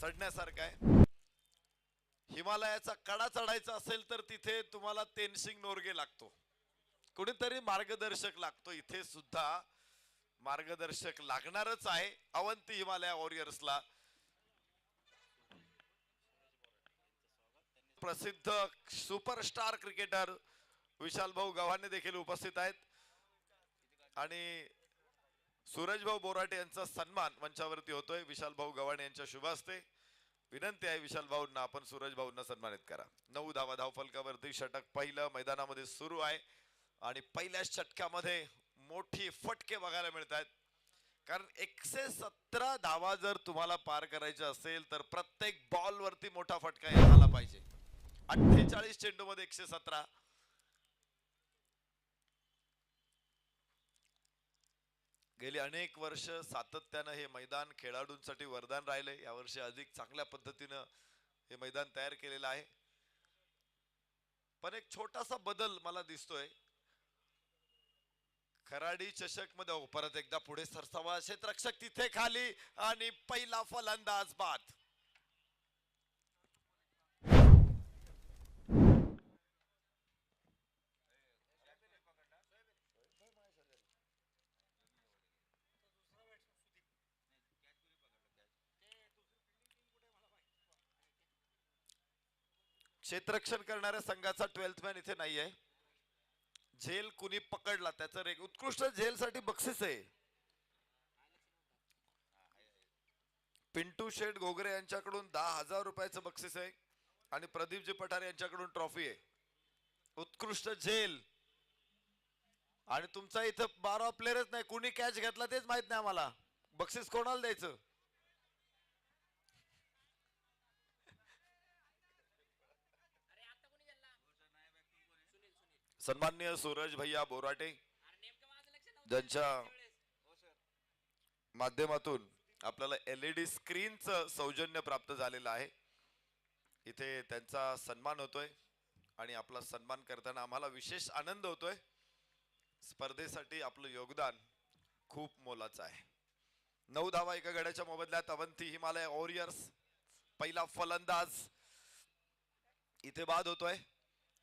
चढण्यासारखा आहे. हिमालयाचा कडा चढायचा असेल तर तिथे तुम्हाला तेनसिंग नोर्गे लागतो, कुणीतरी मार्गदर्शक लागतो. इथे सुद्धा मार्गदर्शक लागणारच आहे अवंती हिमालय वॉरियर्सला. प्रसिद्ध सुपरस्टार क्रिकेटर विशाल भाऊ गव्हाणे देखील उपस्थित आहेत आणि सूरज भाऊ बोराटे यांचा सन्मान मंचावरती होतोय विशाल भाऊ गव्हाणे यांच्या शुभ हस्ते. विनंती आहे विशाल भाऊंना, आपण सूरज भाऊंना सन्मानित करा. 9 धावा धाव फलकावरती. षटक पहिलं मैदानामध्ये सुरू आहे आणि पहिल्या षटकामध्ये मोठी फटके बघायला मिळत आहेत. कारण 117 धावा जर तुम्हाला पार करायच्या असेल तर प्रत्येक बॉल वरती मोठा फटका यायला पाहिजे. 48 चेंडू मध्ये 117. गेली अनेक वर्ष सातत्यानं हे मैदान खेळाडूंसाठी वरदान राहिले. यावर्षी अधिक चांगल्या पद्धतीनं हे मैदान तयार केलेलं आहे. पण एक छोटासा बदल मला दिसतोय. खराडी चषक मध्ये परत एकदा पुढे सरसावा. क्षेत्ररक्षक तिथे खाली आणि पहिला फलंदाज बाद. क्षेत्ररक्षण करणाऱ्या संघाचा 12th मॅन इथे नाहीये. झेल कुणी पकडला त्याचं उत्कृष्ट झेल साठी बक्षीस आहे. पिंटू शेठ घोगरे यांच्याकडून 10,000 रुपयाचं बक्षीस आहे आणि प्रदीपजी पठारे यांच्याकडून ट्रॉफी आहे. उत्कृष्ट झेल. आणि तुमचा इथं 12 प्लेयरच नाही, कुणी कॅच घेतला तेच माहित नाही आम्हाला. बक्षीस कोणाला द्यायचं? सन्माननीय सूरज भैया बोराटे ज्यांच्या माध्यमातून आपल्याला LED स्क्रीनचं सौजन्य प्राप्त झालेलं आहे. इथे त्यांचा सन्मान होतोय आणि आपला सन्मान करताना आम्हाला विशेष आनंद होतोय. स्पर्धेसाठी आपलं योगदान खूप मोलाचं आहे. 9 धावा एका गड्याच्या मोबदल्यात अवंती हिमालय वॉरियर्स. पहिला फलंदाज इथे बाद होतोय.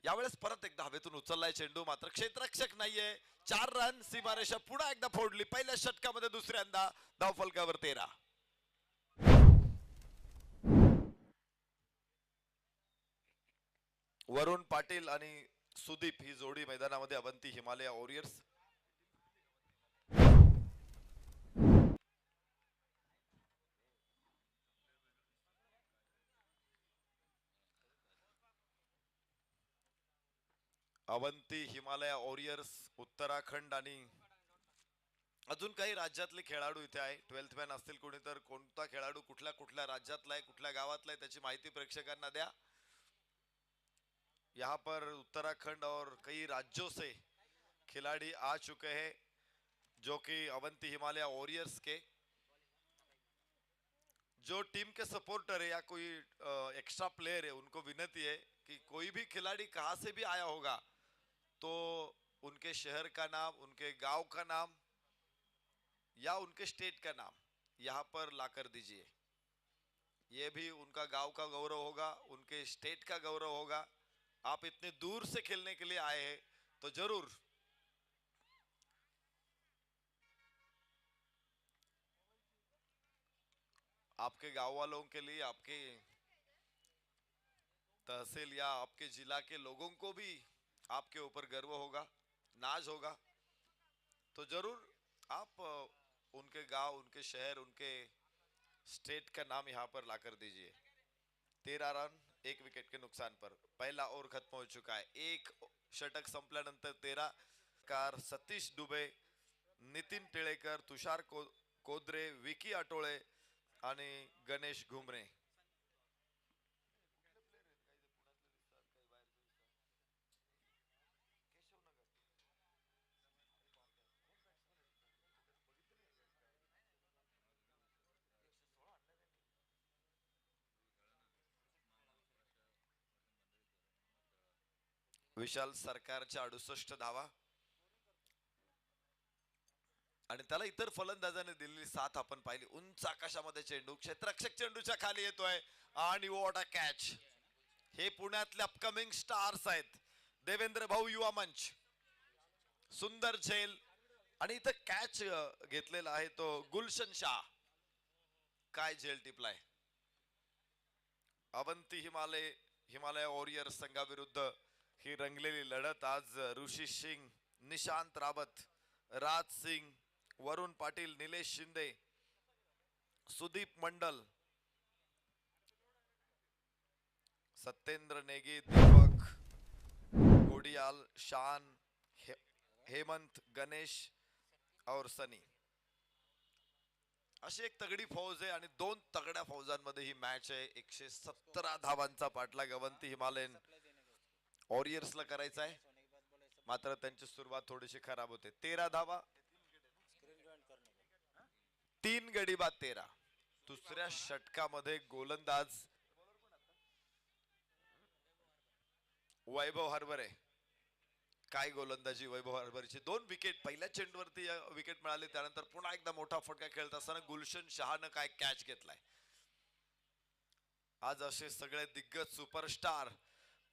यावेळेस परत एकदा हवेतून उचललाय चेंडू, मात्र क्षेत्ररक्षक नाहीये. 4 रन. सीमारेषा पुन्हा एकदा फोडली. पहिल्या षटकामध्ये दुसऱ्यांदा धाव फलकावर 13. वरुण पाटील आणि सुदीप ही जोडी मैदानामध्ये. अवंती हिमालय वॉरियर्स. अवंती हिमालय वॉरियर्स उत्तराखंड आणि अजून काही राज्यातले खेळाडू इथे आहे. 12th मॅन असतील कोणी तर कोणता खेळाडू कुठल्या कुठल्या राज्यातला आहे, कुठल्या गावातला आहे त्याची माहिती प्रेक्षकांना द्या. यहाँ पर उत्तराखंड और कई राज्यों से खिलाड़ी आ चुके हैं जो कि अवंती हिमालय वॉरियर्स के जो टीम के सपोर्टर है या कोई एक्स्ट्रा प्लेयर है उनको विनती है कि कोई भी खिलाड़ी कहाँ से भी आया होगा तो उनके शहर का नाम, उनके गांव का नाम या उनके स्टेट का नाम यहाँ पर लाकर दीजिए। ये भी उनका गांव का गौरव होगा, उनके स्टेट का गौरव होगा। आप इतने दूर से खेलने के लिए आए हैं तो जरूर आपके गांव वालों के लिए, आपके तहसील या आपके जिला के लोगों को भी आपके ऊपर गर्व होगा, नाज होगा। तो जरूर आप उनके गांव, उनके शहर, उनके स्टेट का नाम यहाँ पर लाकर दीजिए। 13 रन 1 विकेट के नुकसान पर पहला ओव्हर खत्म हो चुका है। एक षटक संपल्यानंतर 13 कार सतीश दुबे, नितीन टिळेकर, तुषार कोद्रे, विकी आटोळे आणि गणेश घुमरे। विशाल सरकारच्या 68 धावा आणि त्याला इतर फलंदाजाने दिलेली साथ आपण पाहिली। उंच आकाशामध्ये चेंडू, क्षेत्ररक्षक चेंडूच्या खाली येतोय आणि व्हॉट अ कॅच। हे पुण्यातले अपकमिंग स्टार्स आहेत, देवेंद्र भाऊ युवा मंच, सुंदर झेल आणि इथं कॅच घेतलेला आहे तो गुलशन शाह। काय झेल टिपलाय। अवंती हिमालय वॉरियर्स संघाविरुद्ध ही रंगलेली लढत आज ऋषी सिंग, निशांत रावत, राज सिंग, वरुण पाटील, निलेश शिंदे, सुदीप मंडल, सत्येंद्र नेगी, दीपक घोडियाल, शान, हेमंत, गणेश और सनी अशी एक तगडी फौज आहे आणि दोन तगड्या फौजांमध्ये ही मॅच आहे। 117 धावांचा पाठलाग अवंती हिमालयन वॉरियर्सला करायचा आहे, मात्र त्यांची सुरुवात थोडीशी खराब होते। 13 धावा, 3 गडी बाद 13। दुसऱ्या षटकामध्ये गोलंदाज वैभव हरभरे, काय गोलंदाजी वैभव हरभरेची। 2 विकेट, पहिल्या चेंडूवरती विकेट मिळाली, त्यानंतर पुन्हा एकदा मोठा फटका खेळत असताना गुलशन शहानं काय कॅच घेतलाय। आज असे सगळे दिग्गज सुपरस्टार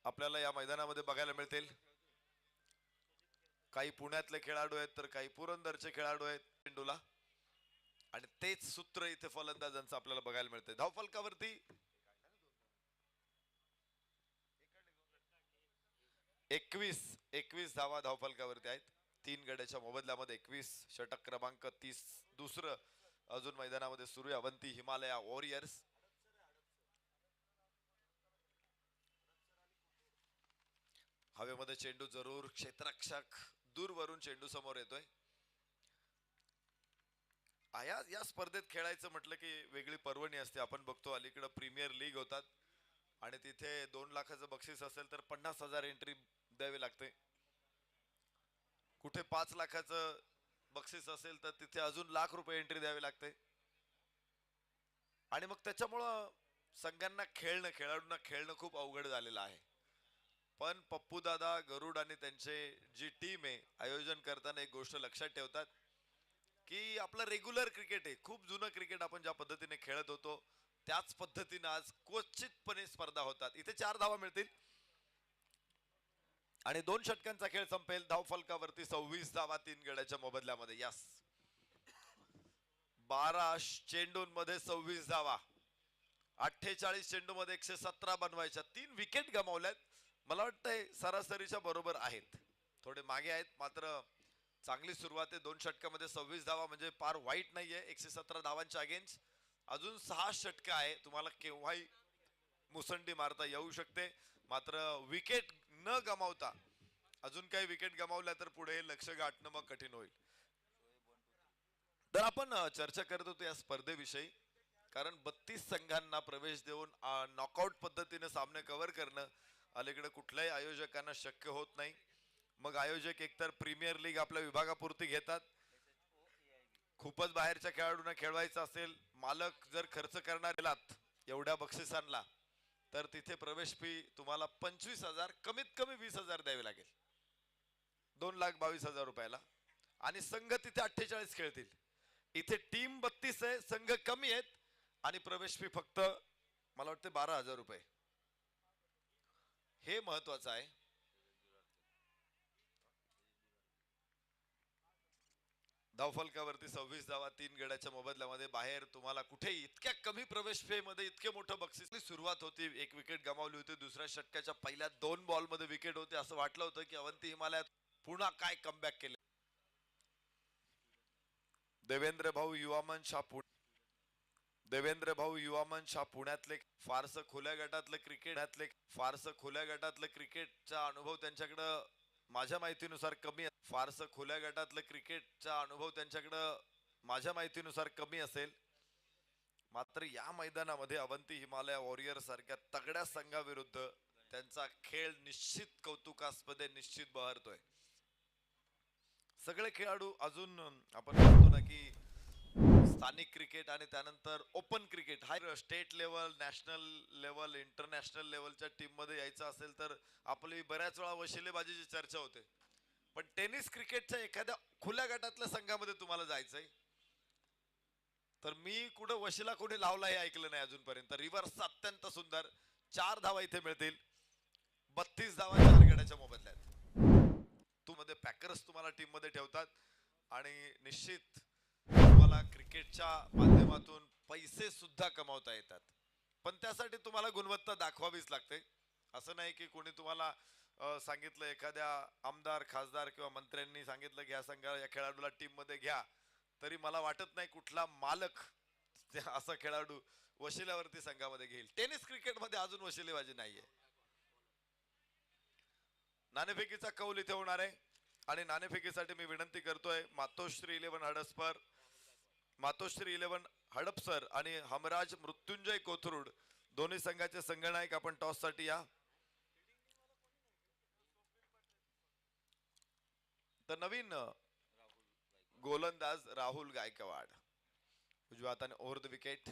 आपल्याला या मैदानामध्ये बघायला मिळतील। काही पुण्यातले खेळाडू आहेत तर काही पुरंदरचे खेळाडू आहेत चेंडूला, आणि तेच सूत्र इथे फलंदाजांचं आपल्याला बघायला मिळते। धावफलकावरती 21 धावा धावफलकावरती आहेत। 3 गड्याच्या मोबदल्यामध्ये 21, षटक क्रमांक 30 दुसरं अजून मैदानामध्ये सुरू आहे अवंती हिमालय वॉरियर्स। हवेमध्ये चेंडू जरूर, क्षेत्ररक्षक दूरवरून चेंडू समोर येतोय। या स्पर्धेत खेळायचं म्हटलं की वेगळी पर्वणी असते। आपण बघतो अलीकडे प्रीमियर लीग होतात आणि तिथे 2 लाखाचं बक्षीस असेल तर 50,000 एंट्री द्यावी लागते। कुठे 5 लाखाचं बक्षीस असेल तर तिथे अजून लाख रुपये एंट्री द्यावी लागते। आणि मग त्याच्यामुळं संघांना खेळणं, खेळाडूंना खेळणं खूप अवघड झालेलं आहे। पण पप्पू दादा, गरुड आणि त्यांचे जी टीम आहे आयोजन करताना एक गोष्ट लक्षात ठेवतात की आपलं रेग्युलर क्रिकेट आहे, खूप जुनं क्रिकेट आपण ज्या पद्धतीने खेळत होतो त्याच पद्धतीने आज क्वचितपणे स्पर्धा होतात। इथे 4 धावा मिळतील आणि 2 षटकांचा खेळ संपेल। धावफलकावरती 26 धावा 3 गड्याच्या मोबदल्यामध्ये। यस, 12 चेंडूंमध्ये 26 धावा, 48 चेंडूमध्ये 117 बनवायच्या। 3 विकेट गमावल्यात, मला वाटतंय सरासरीच्या बरोबर आहेत, थोडे मागे आहेत, मात्र चांगली सुरुवात आहे। 2 षटकामध्ये 26 धावा म्हणजे फार वाईट नाहीये। 117 धावांच्या अगेन्स्ट अजून 6 षटक आहे, तुम्हाला केव्हाही मुसंडी मारता येऊ शकते, मात्र विकेट न गमावता अजून काही विकेट गमावल्या तर पुढे लक्ष गाठणं मग कठीण होईल। तर आपण चर्चा करत होतो या स्पर्धेविषयी, कारण 32 संघांना प्रवेश देऊन नॉकआउट पद्धतीने सामने कव्हर करणं अलीकडे कुठल्याही आयोजकांना शक्य होत नाही. मग आयोजक एकतर प्रीमियर लीग आपल्या विभागापुरती घेतात, खूपच बाहेरच्या खेळाडूंना खेळवायचं असेल, मालक जर खर्च करणार गेलात एवढ्या बक्षिसांना तर तिथे प्रवेश फी तुम्हाला 25,000 कमीत कमी 20,000 द्यावे लागेल, 2,22,000 रुपयाला. आणि संघ तिथे 48 खेळतील. इथे टीम 32 आहे, संघ कमी आहेत आणि प्रवेश फी फक्त मला वाटते 12,000 रुपये. हे महत्वाचं आहे. धावफलकावरती 26 धावा 3 गड्याच्या मोबदल्यामध्ये. बाहेर तुम्हाला कुठेही इतक्या कमी प्रवेश फी मध्ये इतके मोठं बक्षीस. सुरुवात होती, एक विकेट गमावली होती, दुसऱ्या षटकाच्या पहिल्या 2 बॉल मध्ये विकेट होते. असं वाटलं होतं की अवंती हिमालयात पुन्हा काय कमबॅक केले. देवेंद्र भाऊ युवा मंच हा पुण्यातले फारसं खुल्या गटातलं क्रिकेटचा अनुभव त्यांच्याकडं माझ्या माहितीनुसार कमी. कमी असेल. मात्र या मैदानामध्ये अवंती हिमालय वॉरियर सारख्या तगड्या संघाविरुद्ध त्यांचा खेळ निश्चित कौतुकास्पद, निश्चित बहरतोय. सगळे खेळाडू अजून आपण म्हणतो ना की स्थानिक क्रिकेट आणि त्यानंतर ओपन क्रिकेट हा state level, national level, international लेवलच्या टीम मध्ये यायचं असेल तर आपली बऱ्याच वेळा वशिलेबाजीची चर्चा होते. पण टेनिस क्रिकेटच्या एखाद्या खुल्या गटातल्या संघामध्ये तुम्हाला जायचंय तर मी कुठं वशिला कोणी लावला हे ऐकलं नाही अजूनपर्यंत. रिव्हर्स अत्यंत सुंदर 4 धावा इथे मिळतील. 32 धावा 4 गड्याच्या मोबदल्यात. मध्ये पॅकर्स तुम्हाला टीम मध्ये ठेवतात आणि निश्चित तुम्हाला क्रिकेटच्या माध्यमातून पैसे सुद्धा कमावता येतात. पण त्यासाठी तुम्हाला गुणवत्ता दाखवावीच लागते. असं नाही की कोणी तुम्हाला सांगितलं, एखाद्या आमदार, खासदार किंवा मंत्र्यांनी सांगितलं की या संघाला, या खेळाडूला टीम मध्ये घ्या, तरी मला वाटत नाही कुठला मालक असा खेळाडू वशिल्यावरती संघामध्ये घेईल. टेनिस क्रिकेट मध्ये अजून वशिलेबाजी नाहीये. नाणेफेकीचा कौल इथे होणार आहे आणि नाणेफेकीसाठी मी विनंती करतोय मातोश्री 11 हडपसर आणि हमराज मृत्युंजय कोथरूड दोन्ही संघाचे संघनायक, आपण टॉस साठी या. तर नवीन गोलंदाज राहुल गायकवाड उजव्या हाताने ओव्हर द विकेट.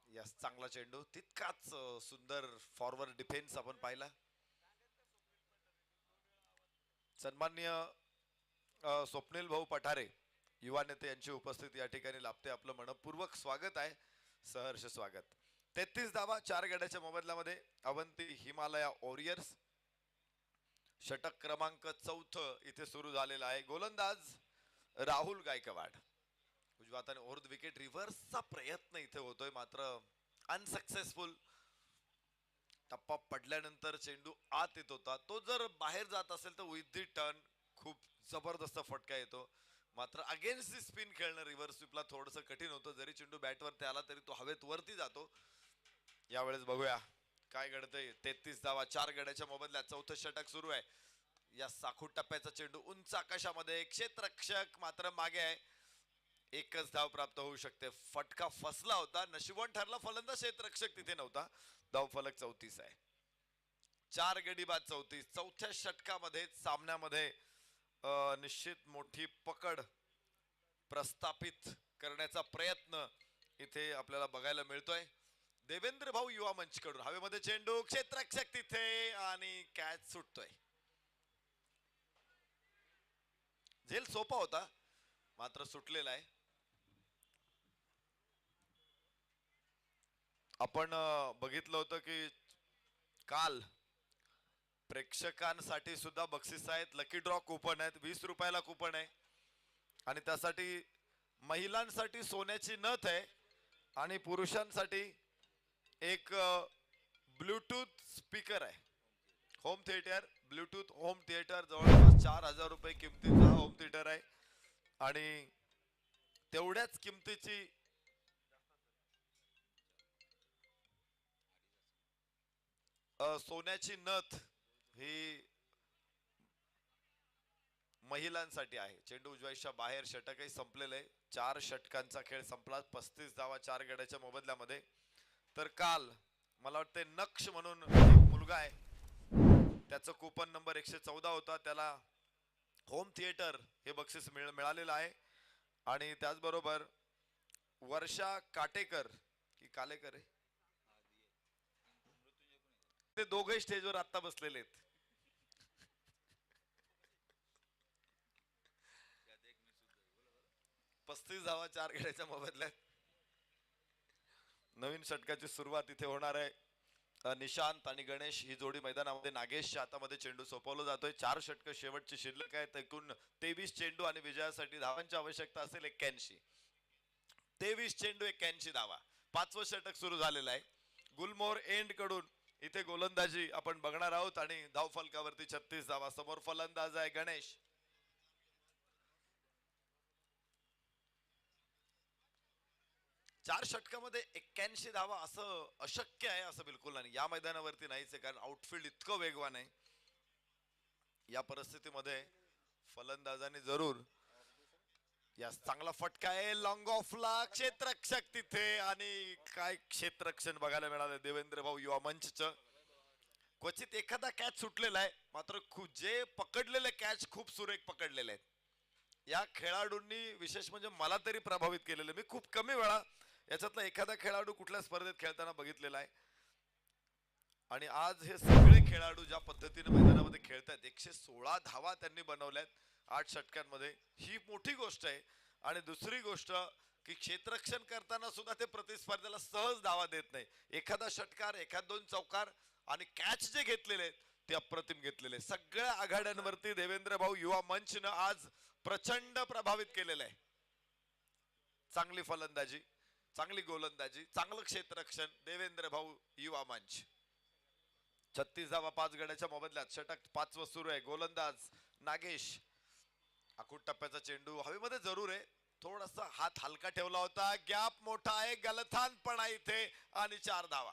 यस, चांगला चेंडू, तितकाच सुंदर फॉरवर्ड डिफेन्स आपण पाहिला. सन्माननीय स्वप्नील भाऊ पठारे युवा नेते यांची उपस्थिती या ठिकाणी लाभते. आपलं मनपूर्वक स्वागत आहे, सहर्ष स्वागत. 33 धावा 4 गड्याच्या मोबदल्यामध्ये अवंती हिमालया वॉरियर्स. षटक क्रमांक 4 इथे सुरू झालेला आहे. गोलंदाज राहुल गायकवाड उजव्या हाताने ओव्हर द विकेट. रिव्हर्सचा प्रयत्न इथे होतोय मात्र अनसक्सेसफुल. टप्पा पडल्यानंतर चेंडू आत येत होता, तो जर बाहेर जात असेल तर विथ दी टर्न खूप जबरदस्त फटका येतो. मात्र अगेन्स्ट दी स्पिन खेळणं रिव्हर्स स्वीपला थोडस कठीण होतं. जरी चेंडू बॅटवरती आला तरी तो हवेत वरती जातो. यावेळेस बघूया काय घडतंय. 33 धावा 4 गड्याच्या मोबदल्यात. चौथं षटक सुरू आहे. या साखूट टप्प्याचा चेंडू उंच आकाशामध्ये, क्षेत्ररक्षक मात्र मागे आहे. एकच धाव प्राप्त होऊ शकते. फटका फसला होता, नशिबवान ठरला फलंदाज, क्षेत्ररक्षक तिथे नव्हता. धाव फलक 34 आहे. 4 गडी बाद 34. चौथ्या षटकामध्ये सामन्यामध्ये निश्चित मोठी पकड प्रस्थापित करण्याचा प्रयत्न इथे आपल्याला बघायला मिळतोय. देवेंद्र भाऊ युवा मंच कडून हवेमध्ये चेंडू, क्षेत्ररक्षक तिथे आणि कॅच सुटतोय. झेल सोपा होता मात्र सुटलेला आहे. आपण बघितलं होतं की काल प्रेक्षकांसाठी सुद्धा बक्षीस आहेत. लकी ड्रॉ कुपन आहेत, 20 रुपयाला कुपन आहे आणि त्यासाठी महिलांसाठी सोन्याची नथ आहे आणि पुरुषांसाठी एक ब्लूटूथ स्पीकर आहे. Home theatre, Bluetooth home theatre, जवळपास 4,000 रुपये किमतीचा होम थिएटर आहे आणि तेवढ्याच किमतीची सोन्याची नथ ही महिलांसाठी आहे. चेंडू उजव्याच्या बाहेर, षटकही संपलेलं आहे. 4 षटकांचा खेळ संपला. 35 धावा 4 गड्याच्या मोबदल्यामध्ये. तर काल मला वाटते नक्ष म्हणून एक मुलगा आहे, त्याचं कुपन नंबर 114 होता, त्याला होम थिएटर हे बक्षीस मिळालेलं आहे. आणि त्याचबरोबर वर्षा काटेकर की कालेकर आहे, ते दोघे स्टेजवर आता बसलेले आहेत. 35 धावा 4 गड्याच्या मोबदल्यात. नवीन षटकाची सुरुवात इथे होणार आहे. निशांत आणि गणेश ही जोडी मैदानामध्ये, नागेशच्या हातामध्ये चेंडू सोपवला जातोय. 4 षटक शेवटची शिल्लक आहेत. एकूण 23 चेंडू आणि विजयासाठी धावांची आवश्यकता असेल 81. 23 चेंडू 81 धावा. 5वं षटक सुरू झालेलं आहे. गुलमोहर एंड कडून इथे गोलंदाजी आपण बघणार आहोत आणि धाव फलकावरती 36 धावा. समोर फलंदाज आहे गणेश. चार षटकामध्ये 81 धावा असं अशक्य आहे असं बिलकुल नाही. या मैदानावरती नाहीच आहे, कारण आउटफील्ड इतकं वेगवान आहे. या परिस्थितीमध्ये फलंदाजाने जरूर या चांगला फटका आहे लॉंग ऑफला, क्षेत्ररक्षक तिथे, आणि काय क्षेत्ररक्षण बघायला मिळालं देवेंद्र भाऊ युवा मंचचं. क्वचित एखादा कॅच सुटलेला आहे, मात्र जे पकडलेले कॅच खूप सुरेख पकडलेले आहेत. या खेळाडूंनी विशेष म्हणजे मला तरी प्रभावित केलेलं. मी खूप कमी वेळा याच्यातला एखादा खेळाडू कुठल्या स्पर्धेत खेळताना बघितलेला आहे. आणि आज हे सगळे खेळाडू ज्या पद्धतीने मैदानामध्ये खेळतात, 116 धावा त्यांनी बनवल्यात 8 षटकांमध्ये, ही मोठी गोष्ट आहे. आणि दुसरी गोष्ट की क्षेत्ररक्षण करताना सुद्धा ते प्रतिस्पर्ध्याला सहज धावा देत नाही. एखादा षटकार, एखाद 2 चौकार आणि कॅच जे घेतलेले आहेत ते अप्रतिम घेतलेले. सगळ्या आघाड्यांवरती देवेंद्र भाऊ युवा मंचनं आज प्रचंड प्रभावित केलेलं आहे. चांगली फलंदाजी, चांगली गोलंदाजी, चांगलं क्षेत्ररक्षण देवेंद्र भाऊ युवा मंच. 36 धावा 5 गड्याच्या मोबदल्यात. षटक 5वं सुरू आहे. गोलंदाज नागेश. आखूड टप्प्याचा चेंडू हवेमध्ये जरूर आहे, थोडासा हात हलका ठेवला होता. गॅप मोठा आहे, गलथान पण आहे इथे, आणि 4 धावा.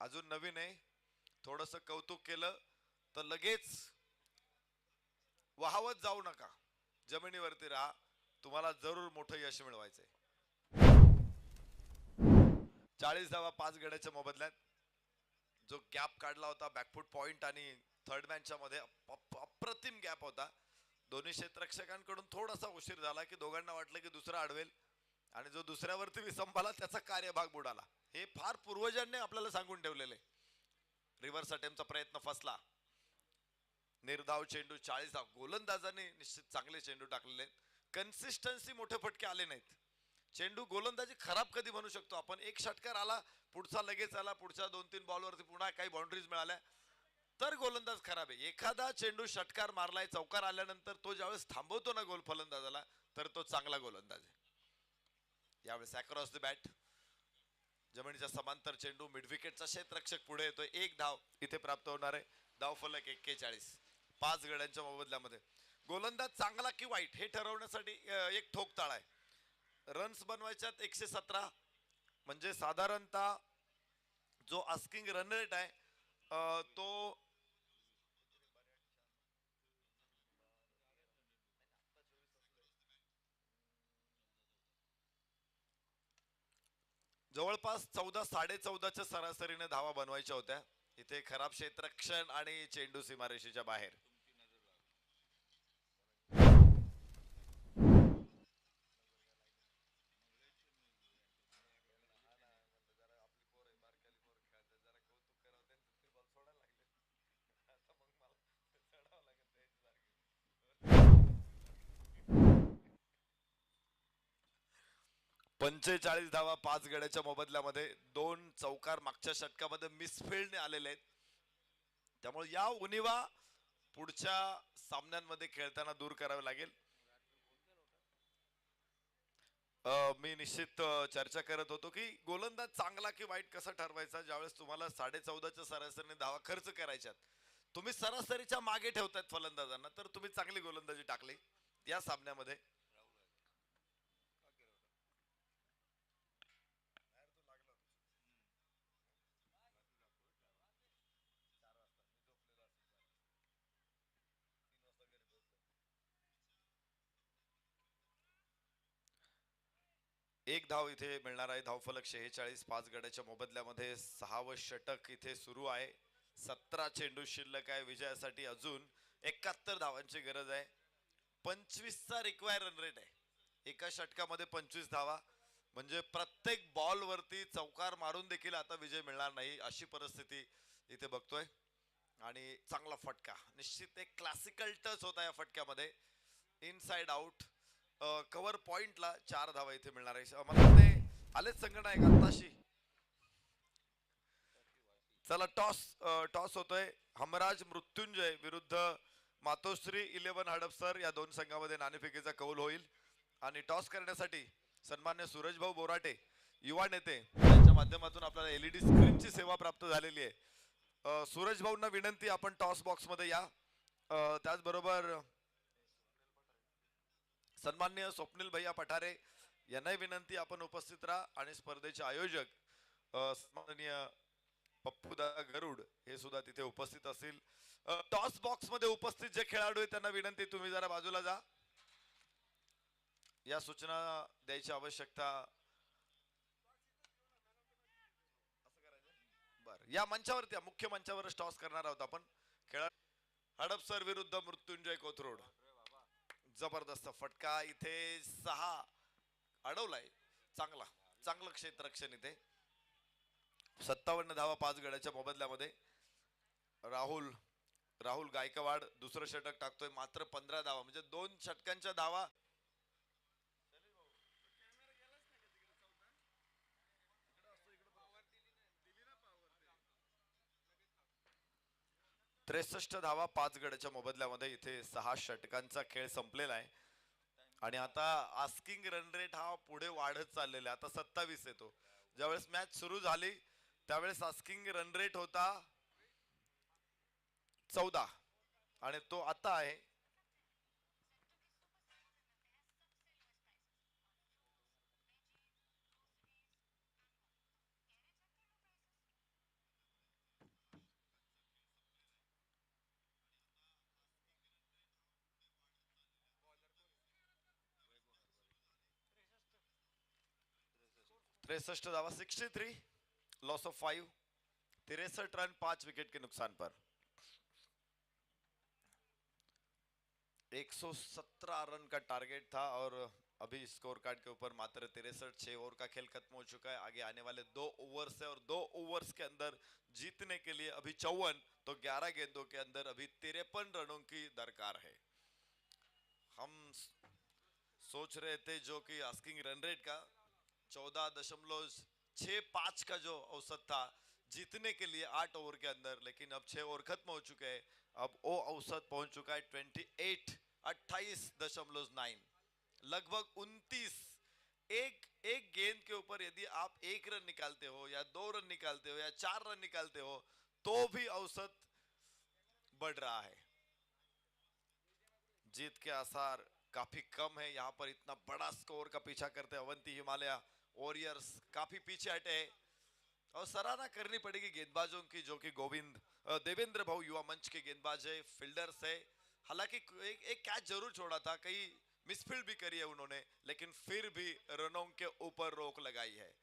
अजून नवीन आहे, थोडस कौतुक केलं तर लगेच वाहवत जाऊ नका, जमिनीवरती राहा, तुम्हाला जरूर मोठं यश मिळवायचंय. 40 धावा 5 गड्याच्या मोबदल्यात. जो गॅप काढला होता बॅकफुट पॉइंट आणि थर्ड मॅनच्या मध्ये, अप्रतिम गॅप होता. दोन्ही क्षेत्ररक्षकांकडून थोडासा उशीर झाला की दोघांना वाटलं की दुसरा अडवेल, आणि जो दुसऱ्यावरती विसंबाला त्याचा कार्यभाग बुडाला. हे फार पूर्वजांनी आपल्याला सांगून ठेवलेले. रिव्हर्स अटेम्प्टचा प्रयत्न फसला. निर्धाव चेंडू 40 धाव. गोलंदाजाने निश्चित चांगले चेंडू टाकलेले आहेत. कन्सिस्टन्सी मोठे फटके आले नाहीत. चेंडू गोलंदाजी खराब कधी म्हणू शकतो आपण, एक षटकार आला, पुढचा लगेच आला, पुढच्या 2-3 बॉलवरती पुन्हा काही बाउंड्रीज मिळाल्या तर गोलंदाज खराब आहे. एखादा चेंडू षटकार मारलाय, चौकार आल्यानंतर तो ज्यावेळेस थांबवतो ना गोल फलंदाजाला, तर तो चांगला गोलंदाज आहे. यावेळेस अक्रॉस द बॅट जमिनीच्या समांतर चेंडू, मिड विकेटचा क्षेत्ररक्षक पुढे येतोय. 1 धाव इथे प्राप्त होणार आहे. धाव फलक 41. 5 गड्यांच्या मोबदल्यामध्ये. गोलंदाज चांगला की वाईट हे ठरवण्यासाठी एक ठोक ताळ आहे. रन्स बनवायच्यात 117, म्हणजे साधारणतः जो आस्किंग रन रेट आहे तो जवळपास 14 14.5च्या सरासरीने धावा बनवायच्या होत्या. इथे खराब क्षेत्ररक्षण आणि चेंडू सीमारेषेच्या बाहेर. पंचेचाळीस धावा 5 गड्याच्या मोबदल्यामध्ये. 2 चौकार मागच्या षटकामध्ये मिसफिल्डने आलेले आहेत. त्यामुळे या उणिवा पुढच्या सामन्यांमध्ये खेळताना दूर करावे लागेल. मी निश्चित चर्चा करत होतो की गोलंदाज चांगला की वाईट कसा ठरवायचा. ज्यावेळेस तुम्हाला 14.5च्या सरासरीने धावा खर्च करायच्यात, तुम्ही सरासरीच्या मागे ठेवतायत फलंदाजांना, तर तुम्ही चांगली गोलंदाजी टाकली या सामन्यामध्ये. एक धाव इथे मिळणार आहे. धावफलक 46. 5 गड्याच्या मोबदल्यामध्ये 6वं षटक इथे सुरू आहे. 17 चेंडू शिल्लक आहे. विजयासाठी अजून 71 धावांची गरज आहे. 25चा रिक्वायर रन रेट आहे. एका षटकामध्ये 25 धावा म्हणजे प्रत्येक बॉल वरती चौकार मारून देखील आता विजय मिळणार नाही अशी परिस्थिती इथे बघतोय. आणि चांगला फटका, निश्चित एक क्लासिकल टच होता या फटक्यामध्ये. इनसाइड आउट, कव्हर पॉइंटला 4 धावा इथे मिळणार आहे. मला ते आलेच संघनायक आताशी. चला टॉस होतोय. हमराज मृत्युंजय विरुद्ध मातोश्री 11 हडपसर या दोन संघामध्ये नाणेफेकीचा कौल होईल. आणि टॉस करण्यासाठी सन्मान्य सूरज भाऊ बोराटे युवा नेते यांच्या माध्यमातून आपल्याला एलईडी स्क्रीनची सेवा प्राप्त झालेली आहे. सूरज भाऊंना विनंती, आपण टॉस बॉक्स मध्ये या. त्याचबरोबर सन्मान्य स्वप्नील भैया पठारे यांनाही विनंती, आपण उपस्थित राहा. आणि स्पर्धेचे आयोजक सन्माननीय पप्पूदादा गरुड हे सुद्धा तिथे उपस्थित असतील. टॉस बॉक्स मध्ये उपस्थित जे खेळाडू आहेत त्यांना विनंती, तुम्ही जरा बाजूला जा. या सूचना द्यायची आवश्यकता. बर, या मंचावरती या, मुख्य मंचावरच टॉस करणार आहोत आपण. खेळा हडपसर विरुद्ध मृत्युंजय कोथरूड. जबरदस्त फटका इथे 6 अडवलाय. चांगलं क्षेत्ररक्षण इथे. 57 धावा 5 गड्याच्या मोबदल्यामध्ये. राहुल गायकवाड दुसरं षटक टाकतोय. मात्र 15 धावा म्हणजे 2 षटकांच्या धावा. 63 धावा 5 गड्याच्या मोबदल्यामध्ये. इथे 6 षटकांचा खेळ संपलेला आहे. आणि आता आस्किंग रन रेट हा पुढे वाढत चाललेला आहे. आता 27 येतो. ज्यावेळेस मॅच सुरू झाली त्यावेळेस आस्किंग रन रेट होता 14 आणि तो आता आहे 63 धावा. 63 लॉस ऑफ 5. 63 रन 5 विकेट के नुकसान पर. 117 रन का टारगेट था और अभी स्कोर कार्ड के ऊपर मात्र 63. 6 ओवर का खेल खत्म हो चुका है. आगे आने वाले 2 ओवर्स है और 2 ओवर्स के अंदर जीतने के लिए अभी 54 तो 11 गेंदों के अंदर अभी 53 रनों की दरकार है. हम सोच रहे थे जो कि आस्किंग रन रेट का 14.65 का जो औसत था जीतने के लिए 8 ओवर के अंदर, लेकिन अब 6 ओवर खत्म हो चुके हैं. अब वो औसत पहुंच चुका है 28.9, लगभग 29. एक गेंद के ऊपर यदि आप 1 रन निकालते हो या 2 रन निकालते हो या 4 रन निकालते हो तो भी औसत बढ़ रहा है. जीत के आसार काफी कम है. यहाँ पर इतना बड़ा स्कोर का पीछा करते अवंती हिमालय वॉरियर्स काफी पीछे हटे और सराहना करनी पड़ेगी गेंदबाजों की, जो कि देवेंद्र भाऊ युवा मंच के गेंदबाज है, फील्डर्स है. हालांकि एक कैच जरूर छोड़ा था, कई मिसफील्ड भी करी है उन्होंने, लेकिन फिर भी रनों के ऊपर रोक लगाई है.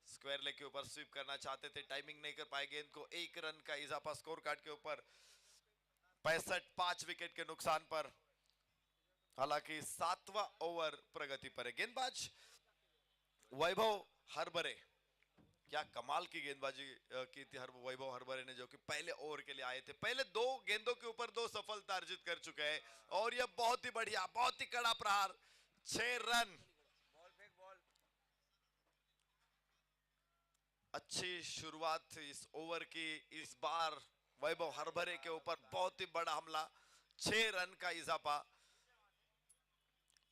स्क्वायर लेग के ऊपर स्वीप करना चाहते थे, टाइमिंग नहीं कर पाए. गेंद को 1 रन का इजाफा स्कोर कार्ड के ऊपर. 65 5 विकेट के नुकसान पर. हालांकि 7वां ओवर प्रगति पर है. गेंदबाज वैभव हरभरे, क्या कमाल की गेंदबाजी की थी वैभव हरभरे ने, जो कि पहले ओवर के लिए आए थे. पहले 2 गेंदों के ऊपर 2 सफलता अर्जित कर चुके हैं और यह बहुत ही बढ़िया, बहुत ही कड़ा प्रहार. 6 रन. अच्छी शुरुआत इस ओवर की. इस बार वैभव हरभरे के ऊपर बहुत ही बड़ा हमला. 6 रन का इजाफा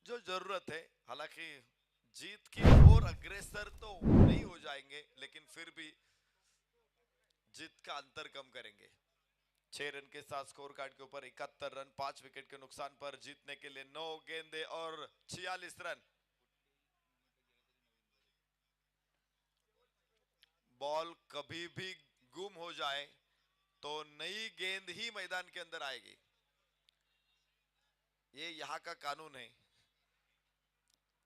जो जरूरत है. हालांकि जीत की ओर अग्रेसर तो नहीं हो जाएंगे, लेकिन फिर भी जीत का अंतर कम करेंगे. 6 रन के साथ स्कोर कार्ड के ऊपर 71 रन 5 विकेट के नुकसान पर. जीतने के लिए 9 गेंदे और 46 रन. बॉल कभी भी गुम हो जाए तो नई गेंद ही मैदान के अंदर आएगी. ये यहां का कानून है.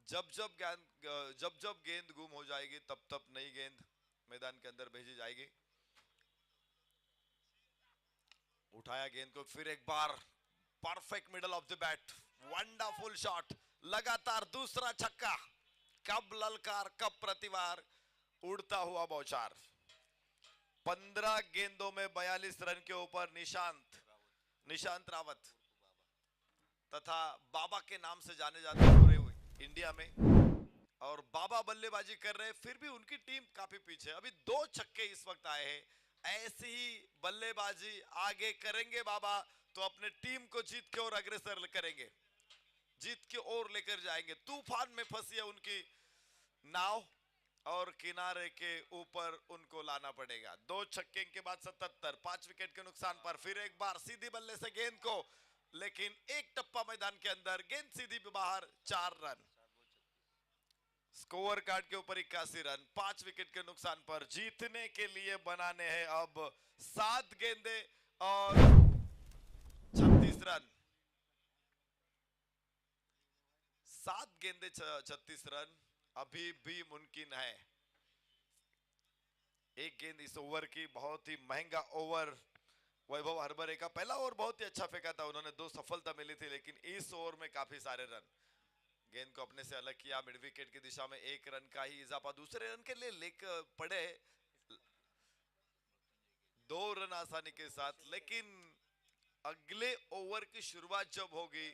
जब जब गेंद गुम हो जाएगी तब तब नई गेंद मैदान के अंदर भेजी जाएगी। उठाया गेंद को, फिर एक बार perfect middle of the bat, wonderful shot, लगातार दूसरा छक्का। कब ललकार कब प्रतिवार, उड़ता हुआ बौछार। 15 गेंदों में 42 रन के ऊपर निशांत रावत तथा बाबा के नाम से जाने जाते हैं पूरे इंडिया में। और बाबा बल्लेबाजी कर रहे हैं, फिर भी उनकी टीम काफी पीछे। अभी 2 छक्के इस वक्त आए हैं। ऐसी ही बल्लेबाजी आगे करेंगे बाबा तो अपने टीम को जीत की ओर अग्रसर करेंगे, जीत की ओर लेकर जाएंगे। तूफान में फंसी है उनकी नाव और किनारे के ऊपर उनको लाना पड़ेगा। 2 छक्के के बाद 77, 5 विकेट के नुकसान पर फिर एक बार सीधी बल्ले से गेंद को, लेकिन एक टप्पा मैदान के अंदर, गेंद सीधी बाहर, 4 रन। स्कोर कार्ड के ऊपर 81 रन, 5 विकेट के नुकसान पर। जीतने के लिए बनाने हैं अब 7 गेंदे और 36 रन। 7 गेंदे 36 रन अभी भी मुमकिन है। एक गेंद इस ओवर की, बहुत ही महंगा ओवर वैभव हरभरे का। पहला ओवर बहुत ही अच्छा फेंका था उन्होंने, 2 सफलता मिली थी, लेकिन इस ओवर में काफी सारे रन। गेंद को अपने से अलग किया, मिड विकेट की दिशा में 1 रन का ही इजाफा दूसरे रन के लिए लेकर पड़े 2 रन आसानी के साथ। लेकिन अगले ओवर की शुरुआत जब होगी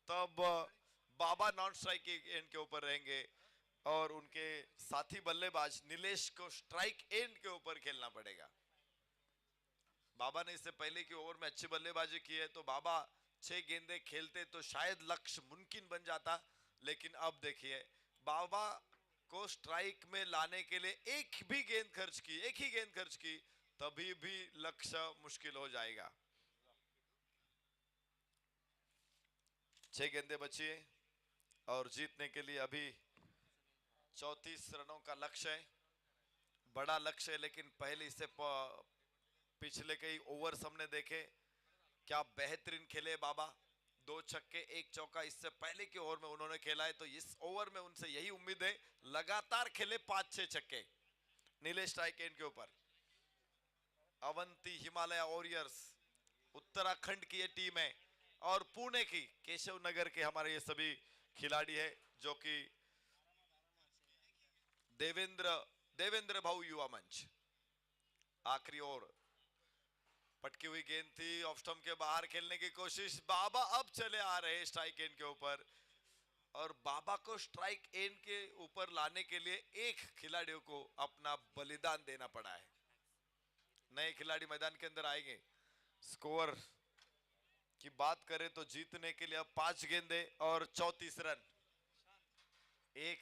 तब बाबा नॉन स्ट्राइक के एंड के ऊपर रहेंगे और उनके साथी बल्लेबाज नीलेश को स्ट्राइक एंड के ऊपर खेलना पड़ेगा। बाबा ने इससे पहले की ओवर में अच्छी बल्लेबाजी की है, तो बाबा 6 गेंदे खेलते तो शायद लक्ष्य मुमकिन बन जाता। लेकिन अब देखिए, बाबा को स्ट्राइक में लाने के लिए एक ही गेंद खर्च की, तभी भी लक्ष्य मुश्किल हो जाएगा। 6 गेंदें बची है और जीतने के लिए अभी 34 रनों का लक्ष्य है। बड़ा लक्ष्य है, लेकिन पहले इससे पिछले कई ओवर्स हमने देखे, क्या बेहतरीन खेले बाबा। 2 छक्के 1 चौका इससे पहले के ओवर में उन्होंने खेला है, तो इस ओवर में उनसे यही उम्मीद है। लगातार खेले 5-6 छक्के नीले स्ट्राइक एंड के ऊपर। अवंती हिमालय वॉरियर्स उत्तराखंड की ये टीम है और पुणे की केशव नगर के हमारे ये सभी खिलाड़ी है, जो कि देवेंद्र भाऊ युवा मंच। आखिरी ओवर, पटकी हुई गेंद थी, ऑफ स्टंप के बाहर खेलने की कोशिश। बाबा अब चले आ रहे स्ट्राइक एंड के ऊपर, और बाबा को स्ट्राइक एंड के ऊपर लाने के लिए एक खिलाड़ियों को अपना बलिदान देना पड़ा है। नए खिलाड़ी मैदान के अंदर आएंगे। स्कोर की बात करें तो जीतने के लिए अब 5 गेंदे और 34 रन।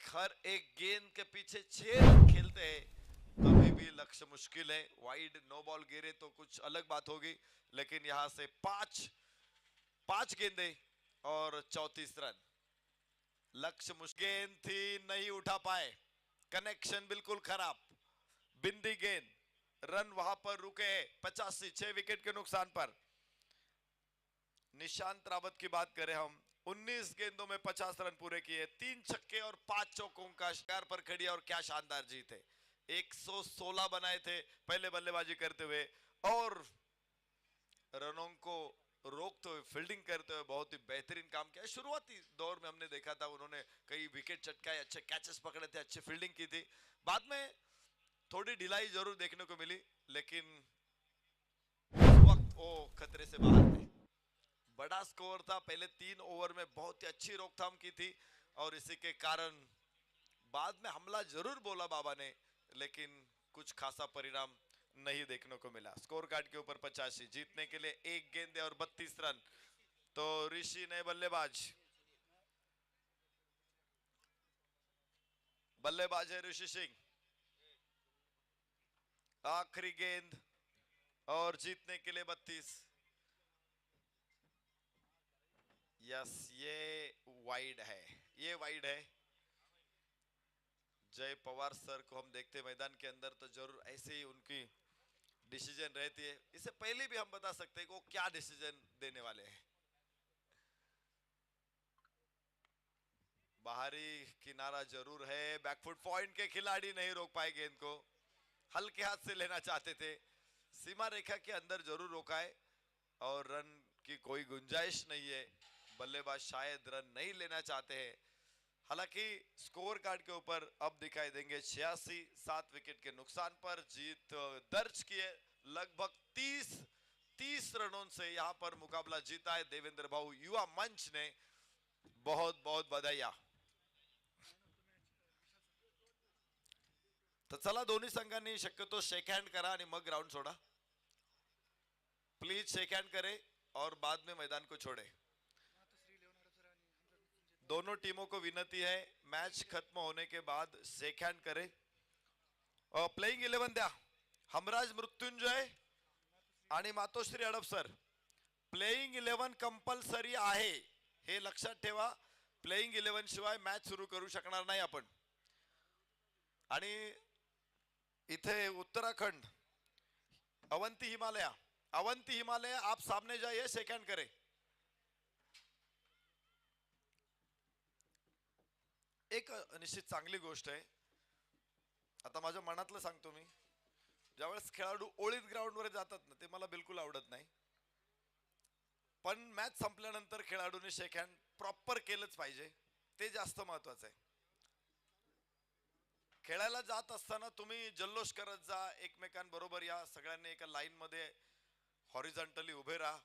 हर एक गेंद के पीछे 6 रन खेलते हैं, अभी भी लक्ष्य मुश्किल है। वाइड नो बॉल गिरे तो कुछ अलग बात होगी, लेकिन यहां से 5 गेंदे और 34 रन। लक्ष्य मुश्किल गेंद थी, नहीं उठा पाए, कनेक्शन बिल्कुल खराब, बिंदी गेंद, रन वहां पर रुके 85, 6 विकेट के नुकसान पर। निशांत रावत की बात करें हम, 19 गेंदों में 50 रन पूरे किए, 3 छक्के और 5 चौकों का शिकार पर खड़ी, और क्या शानदार जीत है। 116 बनाए थे पहले बल्लेबाजी करते हुए, और रनों को रोकते हुए, फील्डिंग करते हुए बहुत ही बेहतरीन काम किया। शुरुआती दौर में हमने देखा था उन्होंने कई विकेट चटकाए, अच्छे कैचेस पकड़े थे, अच्छी फील्डिंग की थी। बाद में थोड़ी ढिलाई जरूर देखने को मिली, लेकिन उस वक्त वो खतरे से बाहर थे। बड़ा स्कोर था, पहले 3 ओवर में बहुत ही अच्छी रोकथाम की थी, और इसी के कारण बाद में हमला जरूर बोला बाबा ने, लेकिन कुछ खासा परिणाम नहीं देखने को मिला। स्कोर कार्ड के ऊपर 85, जीतने के लिए 1 गेंद और 32 रन। तो ऋषि ने बल्लेबाज है ऋषि सिंह। आखिरी गेंद और जीतने के लिए 32। यस, ये वाइड है। जय पवार सर को हम देखते मैदान के अंदर, तो जरूर ऐसे ही उनकी डिसीजन रहती है। इससे पहले भी हम बता सकते हैं कि वो क्या डिसीजन देने वाले हैं। बाहरी किनारा जरूर है, बैकफुट पॉइंट के खिलाड़ी नहीं रोक पाए गेंद को, हल्के हाथ से लेना चाहते थे, सीमा रेखा के अंदर जरूर रोका है और रन की कोई गुंजाइश नहीं है। बल्लेबाज शायद रन नहीं लेना चाहते हैं। हालांकि स्कोर कार्ड के ऊपर अब दिखाई देंगे 86, 7 विकेट के नुकसान पर जीत दर्ज किए। लगभग 30 रनों से यहाँ पर मुकाबला जीता है देवेंद्र भाऊ युवा मंच ने। बहुत बहुत बधाई। तर चला दोन्ही संघांनी शक्यतो शेक हँड करा आणि मग ground soda. Please shake hand करे और बाद में मैदान को छोड़े। दोनों टीमों को विनती है मैच खत्म होने के बाद शेक हैंड करे। और प्लेइंग 11 द्या। हमराज मृत्युंजय आणि मातोश्री अडपसर। प्लेइंग 11 कंपल्सरी आहे हे लक्षात ठेवा। प्लेइंग 11 शिवाय मॅच सुरू करू शकणार नाही आपण। आणि इथे उत्तराखंड अवंती हिमालय आप सामने जाइए, शेक हैंड करें। एक निश्चित चांगली गोष्ट आहे, आता माझ्या मनातलं सांगतो मी, ज्यावेळेस खेळाडू ओळीत ग्राउंडवर जातात ना ते मला बिलकुल आवडत नाही, पण मॅच संपल्यानंतर खेळाडूने शेक हँड प्रॉपर केलंच पाहिजे, ते जास्त महत्वाचं आहे। खेळायला जात असताना तुम्ही जल्लोष करत जा, एकमेकांबरोबर या, सगळ्यांनी एका लाईन मध्ये हॉरिझॉन्टली उभे राहा।